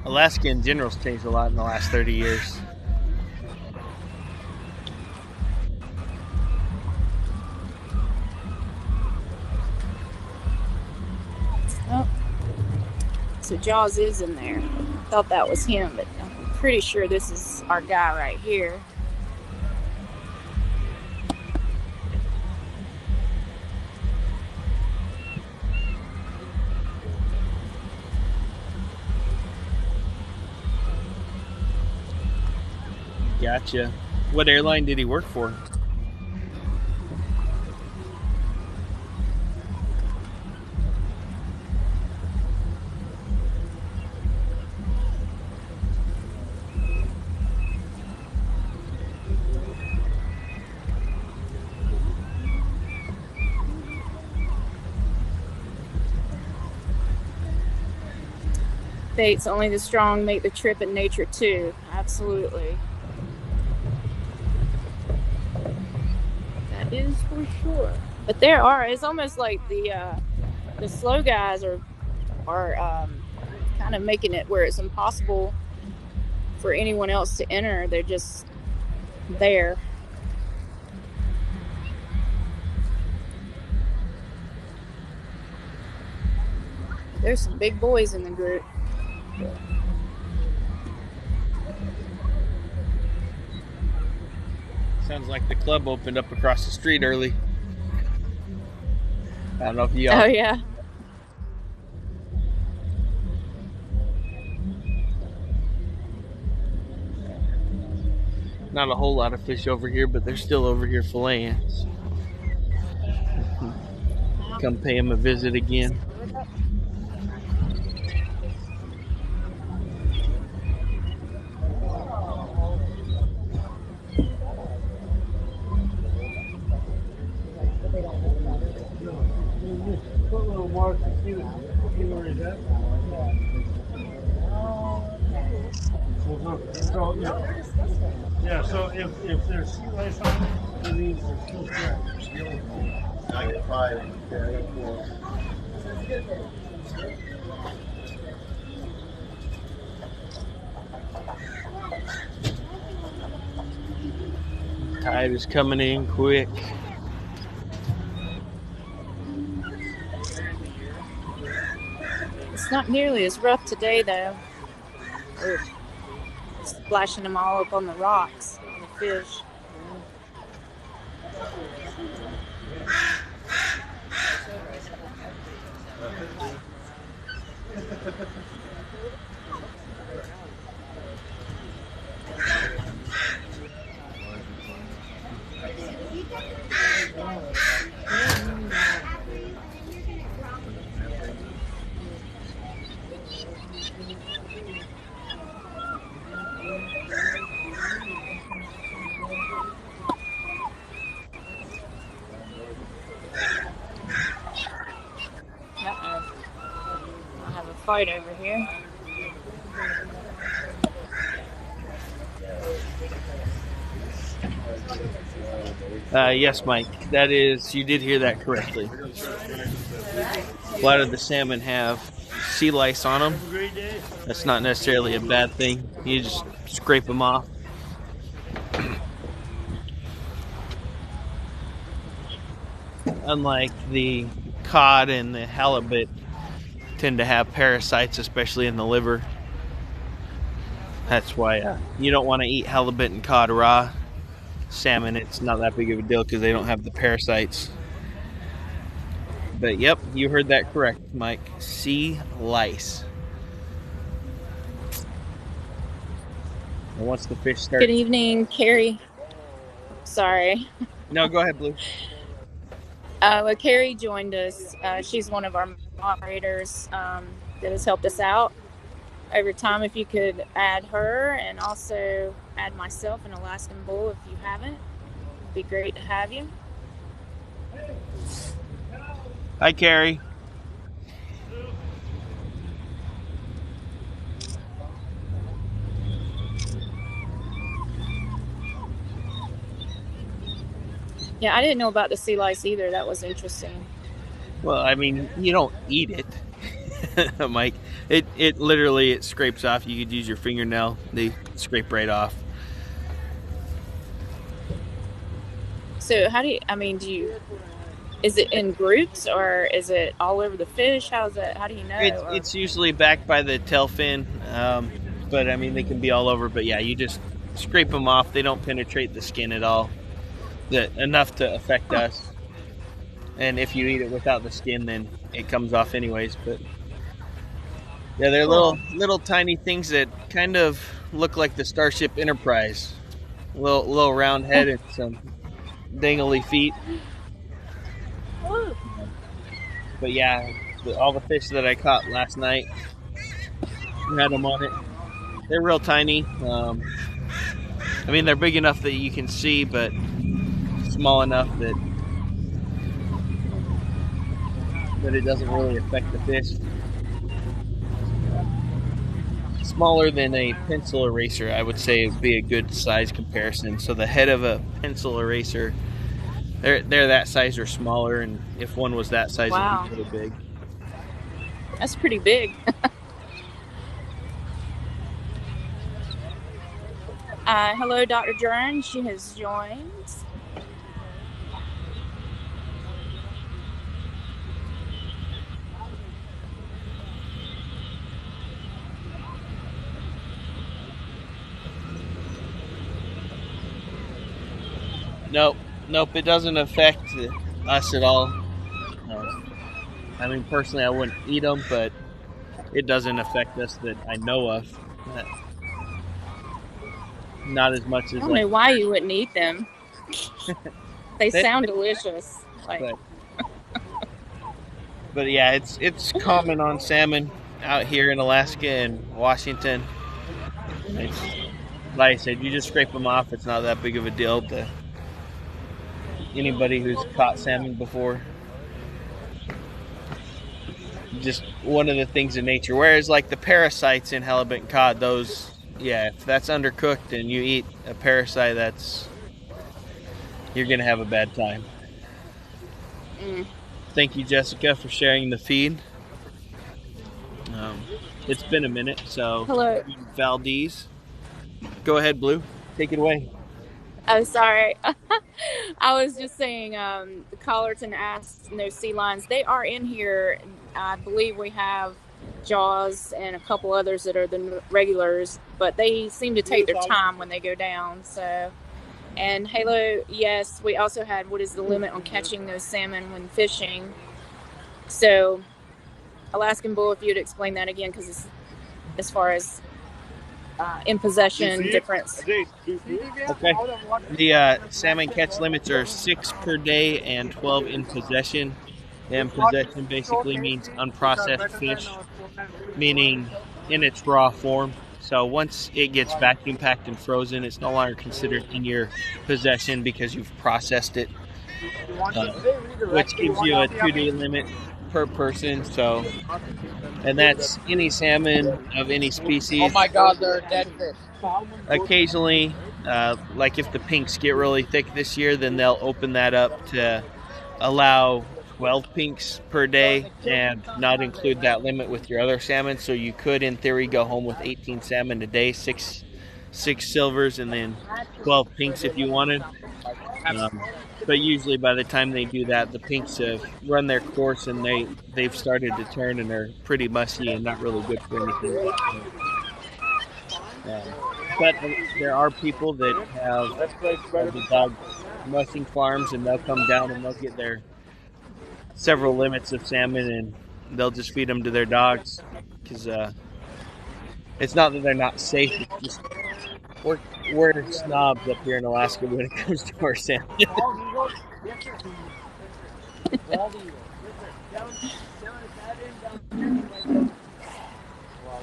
[SPEAKER 1] Alaska in general's changed a lot in the last 30 years.
[SPEAKER 4] Oh, so Jaws is in there. Thought that was him, but pretty sure this is our guy right here.
[SPEAKER 1] Gotcha. What airline did he work for?
[SPEAKER 4] States only the strong make the trip in nature too. Absolutely. That is for sure. But it's almost like the slow guys are kind of making it where it's impossible for anyone else to enter. They're just there. There's some big boys in the group.
[SPEAKER 1] Sounds like the club opened up across the street early. I don't know if you all...
[SPEAKER 4] Oh, yeah.
[SPEAKER 1] Not a whole lot of fish over here, but they're still over here filleting. Come pay them a visit again.
[SPEAKER 2] Put a little mark to see where he's at. So if there's sea lice on it, it means there's two straps.
[SPEAKER 5] I got 5. Yeah, I got 4.
[SPEAKER 1] Tide is coming in quick.
[SPEAKER 4] It's not nearly as rough today, though. We're splashing them all up on the rocks, the fish. I have a fight over here.
[SPEAKER 1] Yes, Mike. That is, you did hear that correctly. A lot of the salmon have sea lice on them. That's not necessarily a bad thing. You just scrape them off. Unlike the cod and the halibut, tend to have parasites, especially in the liver. That's why you don't want to eat halibut and cod raw. Salmon, it's not that big of a deal because they don't have the parasites. But yep, you heard that correct, Mike. Sea lice. And once the fish start...
[SPEAKER 4] Good evening, Carrie. Sorry.
[SPEAKER 1] No, go ahead, Blue.
[SPEAKER 4] Well, Carrie joined us. She's one of our moderators that has helped us out over time. If you could add her and also add myself and Alaskan Bull if you haven't, it'd be great to have you.
[SPEAKER 1] Hi, Carrie.
[SPEAKER 4] Yeah, I didn't know about the sea lice either. That was interesting.
[SPEAKER 1] Well, I mean, you don't eat it, Mike. It literally scrapes off. You could use your fingernail. They scrape right off.
[SPEAKER 4] So is it in groups or is it all over the fish? How do you know?
[SPEAKER 1] It's usually back by the tail fin. but I mean they can be all over. But yeah, you just scrape them off. They don't penetrate the skin at all, enough to affect us. And if you eat it without the skin, then it comes off anyways. But yeah, they're little tiny things that kind of look like the Starship Enterprise. Little round head and some dangly feet. But yeah, all the fish that I caught last night had them on it. They're real tiny. I mean, they're big enough that you can see, but small enough that it doesn't really affect the fish. Smaller than a pencil eraser, I would say, would be a good size comparison. So the head of a pencil eraser, they're that size or smaller, and if one was that size,
[SPEAKER 4] Wow.
[SPEAKER 1] it'd be really big.
[SPEAKER 4] That's pretty big. Hello, Dr. Dern. She has joined.
[SPEAKER 1] Nope, it doesn't affect us at all. I mean, personally, I wouldn't eat them, but it doesn't affect us that I know of. Not as much as
[SPEAKER 4] I don't know why you wouldn't eat them. They sound delicious.
[SPEAKER 1] But yeah, it's common on salmon out here in Alaska and Washington. It's, like I said, you just scrape them off. It's not that big of a deal to anybody who's caught salmon before. Just one of the things in nature. Whereas like the parasites in halibut and cod, those, yeah, if that's undercooked and you eat a parasite, you're gonna have a bad time. Thank you, Jessica, for sharing the feed. It's been a minute, so
[SPEAKER 4] Hello.
[SPEAKER 1] Valdez. Go ahead, Blue. Take it away.
[SPEAKER 4] Oh, sorry. I was just saying, the Collarton asked, no sea lions. They are in here. I believe we have Jaws and a couple others that are the regulars, but they seem to take their time when they go down. So, and Halo, yes, we also had what is the limit on catching those salmon when fishing. So, Alaskan Bull, if you'd explain that again, because it's as far as in possession difference.
[SPEAKER 1] Okay. The salmon catch limits are 6 per day and 12 in possession. And possession basically means unprocessed fish, meaning in its raw form. So once it gets vacuum packed and frozen, it's no longer considered in your possession because you've processed it, which gives you a 2-day limit per person. So, and that's any salmon of any species.
[SPEAKER 6] Oh my God, they're a dead fish.
[SPEAKER 1] Occasionally, like if the pinks get really thick this year, then they'll open that up to allow 12 pinks per day and not include that limit with your other salmon. So you could, in theory, go home with 18 salmon a day, six silvers, and then 12 pinks if you wanted. But usually by the time they do that, the pinks have run their course and they've started to turn and are pretty mushy and not really good for anything. But there are people that have the dog mushing farms, and they'll come down and they'll get their several limits of salmon and they'll just feed them to their dogs because it's not that they're not safe. It's just we're snobs up here in Alaska when it comes to our salmon.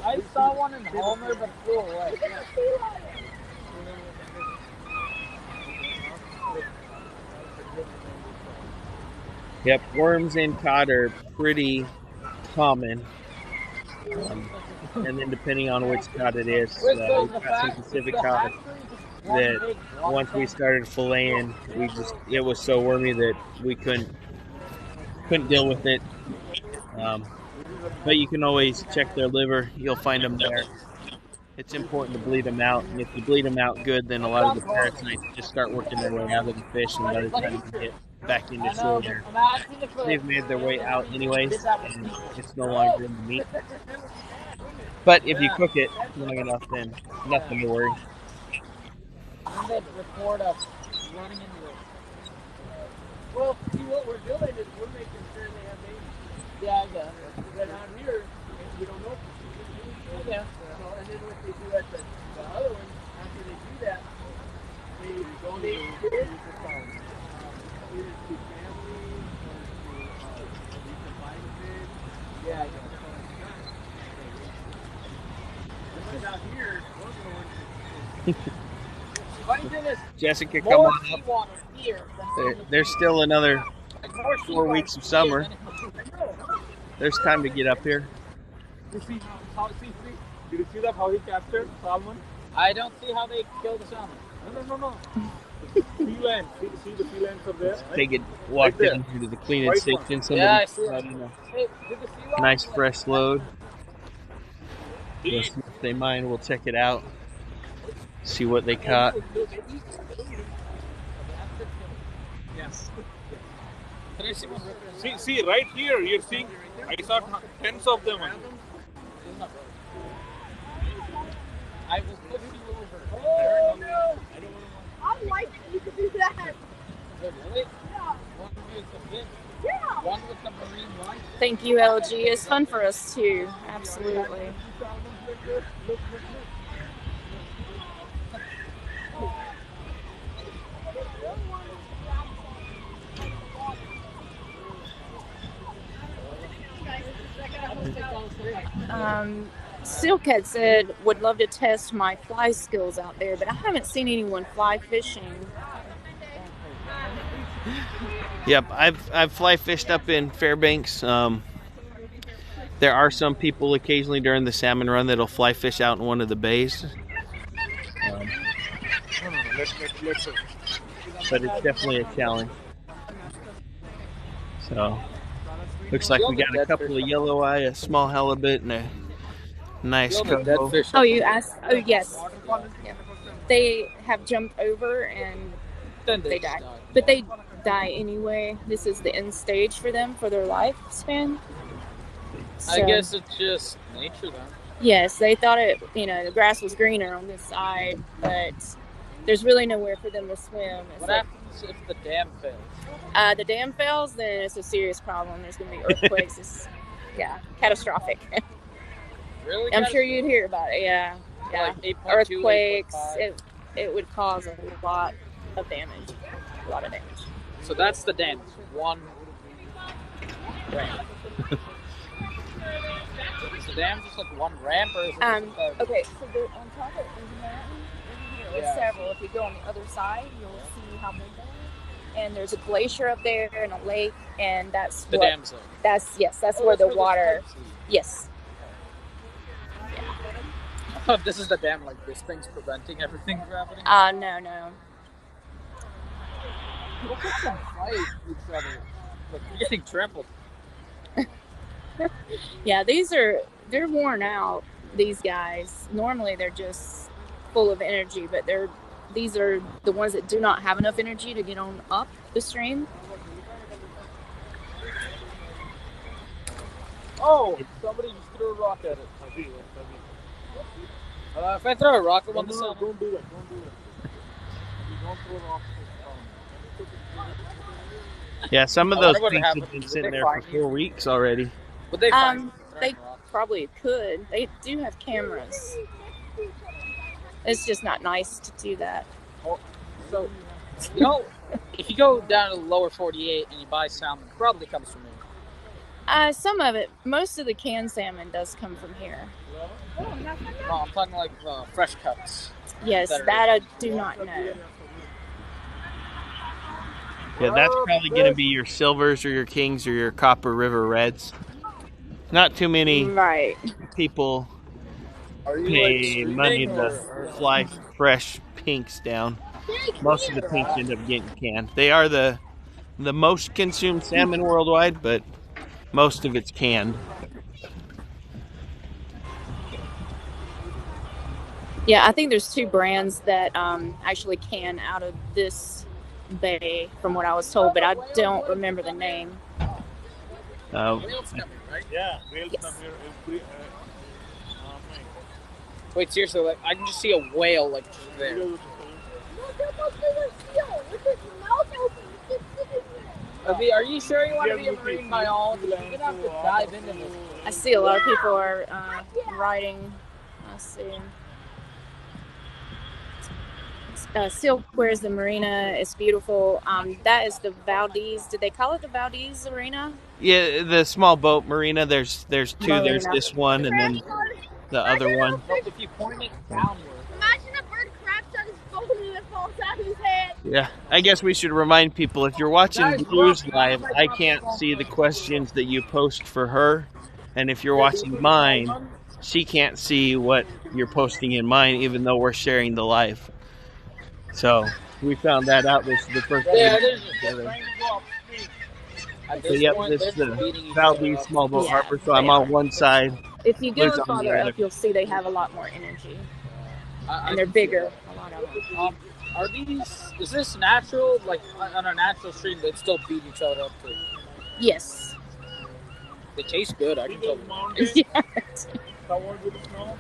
[SPEAKER 6] I saw one in Homer, but flew away.
[SPEAKER 1] Yep, worms and cod are pretty common. And then depending on which cod it is, we've got some Pacific cod that once we started filleting, it was so wormy that we couldn't deal with it. But you can always check their liver. You'll find them there. It's important to bleed them out. And if you bleed them out good, then a lot of the parasites just start working their way out of the fish, and by the time you get back into shore, they've made their way out anyways, and it's no longer in the meat. But if you cook it long enough, then nothing to worry.
[SPEAKER 6] And then record us running into it. Well, see what we're doing is we're making sure they have babies. Yeah, I got it. But on here, we don't know. Yeah. So, and then what they do at the other ones, after they do that, they donate kids either to families or to reconfinement. Yeah, I got it. The ones out here, those are the ones that funny thing is,
[SPEAKER 1] Jessica, come
[SPEAKER 6] more
[SPEAKER 1] on up.
[SPEAKER 6] seawater here than
[SPEAKER 1] There's still another
[SPEAKER 6] more
[SPEAKER 1] 4 weeks of summer. There's time to get up here.
[SPEAKER 7] You see how did you see that how he captured salmon?
[SPEAKER 6] I don't see how they kill the salmon.
[SPEAKER 7] No. Sea land. See the sea lands up there? Right?
[SPEAKER 1] They could walk
[SPEAKER 7] Right there.
[SPEAKER 1] down here to the cleaning
[SPEAKER 7] White
[SPEAKER 1] station.
[SPEAKER 7] one.
[SPEAKER 1] Somebody
[SPEAKER 6] Yeah, I see it.
[SPEAKER 1] brought in a
[SPEAKER 6] Hey, did the sea lion
[SPEAKER 1] nice
[SPEAKER 6] like
[SPEAKER 1] fresh load.
[SPEAKER 7] He-
[SPEAKER 1] We'll see if they mind. We'll check it out. See what they caught.
[SPEAKER 6] Yes. Can I see one?
[SPEAKER 7] See right here. You're seeing. I saw tens of them.
[SPEAKER 6] I will push you over.
[SPEAKER 3] Oh, no. I like it. You can do that.
[SPEAKER 6] Really?
[SPEAKER 3] Yeah.
[SPEAKER 6] One with the fish.
[SPEAKER 3] Yeah.
[SPEAKER 6] One with the marine life.
[SPEAKER 4] Thank you, LG. It's fun for us too. Absolutely. Silk had said would love to test my fly skills out there, but I haven't seen anyone fly fishing.
[SPEAKER 1] Yep, I've fly fished up in Fairbanks. There are some people occasionally during the salmon run that'll fly fish out in one of the bays. But it's definitely a challenge. So, looks like we got a couple of yellow eye, a small halibut, and a nice combo.
[SPEAKER 4] Oh, you asked? Oh, yes. Yeah. They have jumped over and
[SPEAKER 6] Then
[SPEAKER 4] they die. But they die anyway. This is the end stage for them for their lifespan.
[SPEAKER 6] I
[SPEAKER 4] So,
[SPEAKER 6] guess it's just nature then.
[SPEAKER 4] yes, they thought the grass was greener on this side, but there's really nowhere for them to swim. It's
[SPEAKER 6] What
[SPEAKER 4] like,
[SPEAKER 6] happens if the dam fails?
[SPEAKER 4] the dam fails, then it's a serious problem. There's going to be earthquakes. It's, catastrophic.
[SPEAKER 6] Really?
[SPEAKER 4] I'm sure you'd hear about it. Yeah, yeah.
[SPEAKER 6] Like 8.2,
[SPEAKER 4] Earthquakes.
[SPEAKER 6] 8.5.
[SPEAKER 4] It would cause a lot of damage. A lot of damage.
[SPEAKER 6] So that's the dam. One.
[SPEAKER 4] Right.
[SPEAKER 6] Is the dam just like one ramp or is it
[SPEAKER 4] Okay, so on top of the mountain, over here, there's several. If you go on the other side, you'll see how big they are. And there's a glacier up there and a lake, and that's
[SPEAKER 6] the
[SPEAKER 4] what,
[SPEAKER 6] dam's like?
[SPEAKER 4] that's where the water. Yes.
[SPEAKER 6] Oh, this is the dam. Like this thing's preventing everything from happening.
[SPEAKER 4] No.
[SPEAKER 6] Look at them fight each other. Like you're getting trampled.
[SPEAKER 4] Yeah, they're worn out. These guys. Normally they're just full of energy, but these are the ones that do not have enough energy to get on up the stream.
[SPEAKER 6] Oh, somebody just threw a rock at it. If I throw a rock at one,
[SPEAKER 7] Don't do that. Don't throw it off.
[SPEAKER 1] Yeah, some of
[SPEAKER 6] I
[SPEAKER 1] those
[SPEAKER 6] wonder what
[SPEAKER 1] things
[SPEAKER 6] happened.
[SPEAKER 1] have been
[SPEAKER 6] Would
[SPEAKER 1] sitting
[SPEAKER 6] they
[SPEAKER 1] there for
[SPEAKER 6] find you?
[SPEAKER 1] 4 weeks already.
[SPEAKER 6] Would they find you for
[SPEAKER 4] They
[SPEAKER 6] throwing rocks?
[SPEAKER 4] probably could. They do have cameras. It's just not nice to do that.
[SPEAKER 6] So, you know, if you go down to the lower 48 and you buy salmon, it probably comes from here.
[SPEAKER 4] Some of it, most of the canned salmon does come from here.
[SPEAKER 6] No, I'm talking like fresh cuts.
[SPEAKER 4] Yes,
[SPEAKER 6] Better.
[SPEAKER 4] that I do not know.
[SPEAKER 1] Yeah, that's probably going to be your silvers or your kings or your Copper River Reds. Not too many
[SPEAKER 4] Right.
[SPEAKER 1] people
[SPEAKER 6] Are you
[SPEAKER 1] pay
[SPEAKER 6] like
[SPEAKER 1] money
[SPEAKER 6] streaming
[SPEAKER 1] to fly fresh pinks down. Most of the pinks end up getting canned. They are the most consumed salmon worldwide, but most of it's canned.
[SPEAKER 4] Yeah, I think there's 2 brands that actually can out of this bay, from what I was told, but I don't remember the name.
[SPEAKER 6] Whales coming, right?
[SPEAKER 7] Yeah, whales
[SPEAKER 4] Yes.
[SPEAKER 7] come here every
[SPEAKER 6] Wait, seriously, like I can just see a whale like just there.
[SPEAKER 3] Look, that must be a seal with its mouth open. It's sitting there.
[SPEAKER 6] Avi, are you sure you want to be a marine biologist? You're gonna have to dive into this.
[SPEAKER 4] I see a lot of people are writing. Let's see. Silk wears the marina. It's beautiful. That is the Valdez. Did they call it the Valdez Arena?
[SPEAKER 1] Yeah, the small boat marina. There's two. There's
[SPEAKER 4] Marina.
[SPEAKER 1] this one and then the other one.
[SPEAKER 6] Look, if you point it downward.
[SPEAKER 3] Imagine a bird craps on his phone and it falls out of his head.
[SPEAKER 1] Yeah, I guess we should remind people if you're watching
[SPEAKER 6] Guys,
[SPEAKER 1] Blues
[SPEAKER 6] look,
[SPEAKER 1] Live, I can't see the questions that you post for her, and if you're watching mine, she can't see what you're posting in mine, even though we're sharing the live. So we found that out. This is the first
[SPEAKER 6] Yeah,
[SPEAKER 1] day.
[SPEAKER 6] it is. They're trying to go upstream. At
[SPEAKER 1] So
[SPEAKER 6] this
[SPEAKER 1] yep,
[SPEAKER 6] point,
[SPEAKER 1] this
[SPEAKER 6] they're
[SPEAKER 1] is the
[SPEAKER 6] just beating each
[SPEAKER 1] Valdez
[SPEAKER 6] other up.
[SPEAKER 1] Small Boat
[SPEAKER 4] Yeah,
[SPEAKER 1] Harbor. So I'm
[SPEAKER 4] they
[SPEAKER 1] on
[SPEAKER 4] are.
[SPEAKER 1] one side.
[SPEAKER 4] If you
[SPEAKER 1] Blues
[SPEAKER 4] go
[SPEAKER 1] on the
[SPEAKER 4] farther
[SPEAKER 1] other.
[SPEAKER 4] up, you'll see they have a lot more energy,
[SPEAKER 6] I
[SPEAKER 4] and they're bigger. A lot of them.
[SPEAKER 6] Are these? Is this natural? Like on a natural stream, they'd still beat each other up too.
[SPEAKER 4] Yes.
[SPEAKER 6] They taste good. I can tell you.
[SPEAKER 4] Yeah.
[SPEAKER 7] Covered with snow.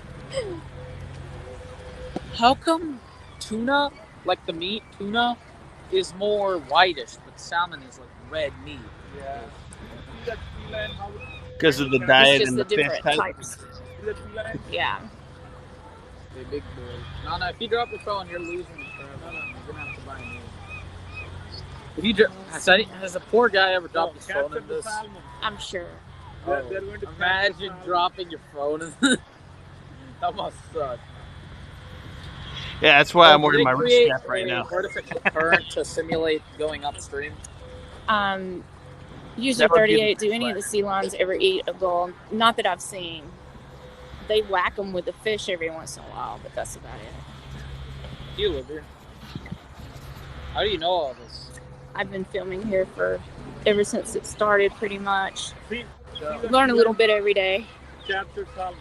[SPEAKER 6] How come tuna, like the meat tuna, is more whitish, but salmon is like red meat?
[SPEAKER 7] Yeah. See that sea lion, how it-
[SPEAKER 1] Because of the
[SPEAKER 4] It's
[SPEAKER 1] diet
[SPEAKER 4] just
[SPEAKER 1] and
[SPEAKER 4] the
[SPEAKER 1] the fish
[SPEAKER 4] different
[SPEAKER 1] type.
[SPEAKER 4] types.
[SPEAKER 7] see that sea lion?
[SPEAKER 4] Yeah.
[SPEAKER 6] They're big boys. No, if you drop your phone, you're losing it forever. You're gonna have to buy a new. If you has a poor guy ever dropped his phone
[SPEAKER 7] Capture
[SPEAKER 6] in
[SPEAKER 7] the
[SPEAKER 6] this?
[SPEAKER 7] salmon.
[SPEAKER 4] I'm sure.
[SPEAKER 7] They're going to capture
[SPEAKER 6] Imagine
[SPEAKER 7] the salmon.
[SPEAKER 6] dropping your phone in this. That must suck.
[SPEAKER 1] Yeah, that's why I'm
[SPEAKER 6] Did
[SPEAKER 1] wearing
[SPEAKER 6] they
[SPEAKER 1] my wrist
[SPEAKER 6] create
[SPEAKER 1] strap right
[SPEAKER 6] a
[SPEAKER 1] now.
[SPEAKER 6] artificial current to simulate going upstream?
[SPEAKER 4] Usually
[SPEAKER 1] That would be
[SPEAKER 4] 38.
[SPEAKER 1] the
[SPEAKER 4] Do any of the sea lions ever eat a gull? Not that I've seen. They whack them with the fish every once in a while, but that's about it.
[SPEAKER 6] Do you live here? How do you know all this?
[SPEAKER 4] I've been filming here ever since it started, pretty much.
[SPEAKER 7] See that
[SPEAKER 4] Learn a
[SPEAKER 7] sea
[SPEAKER 4] little
[SPEAKER 7] lion
[SPEAKER 4] bit every day.
[SPEAKER 7] capture salmon.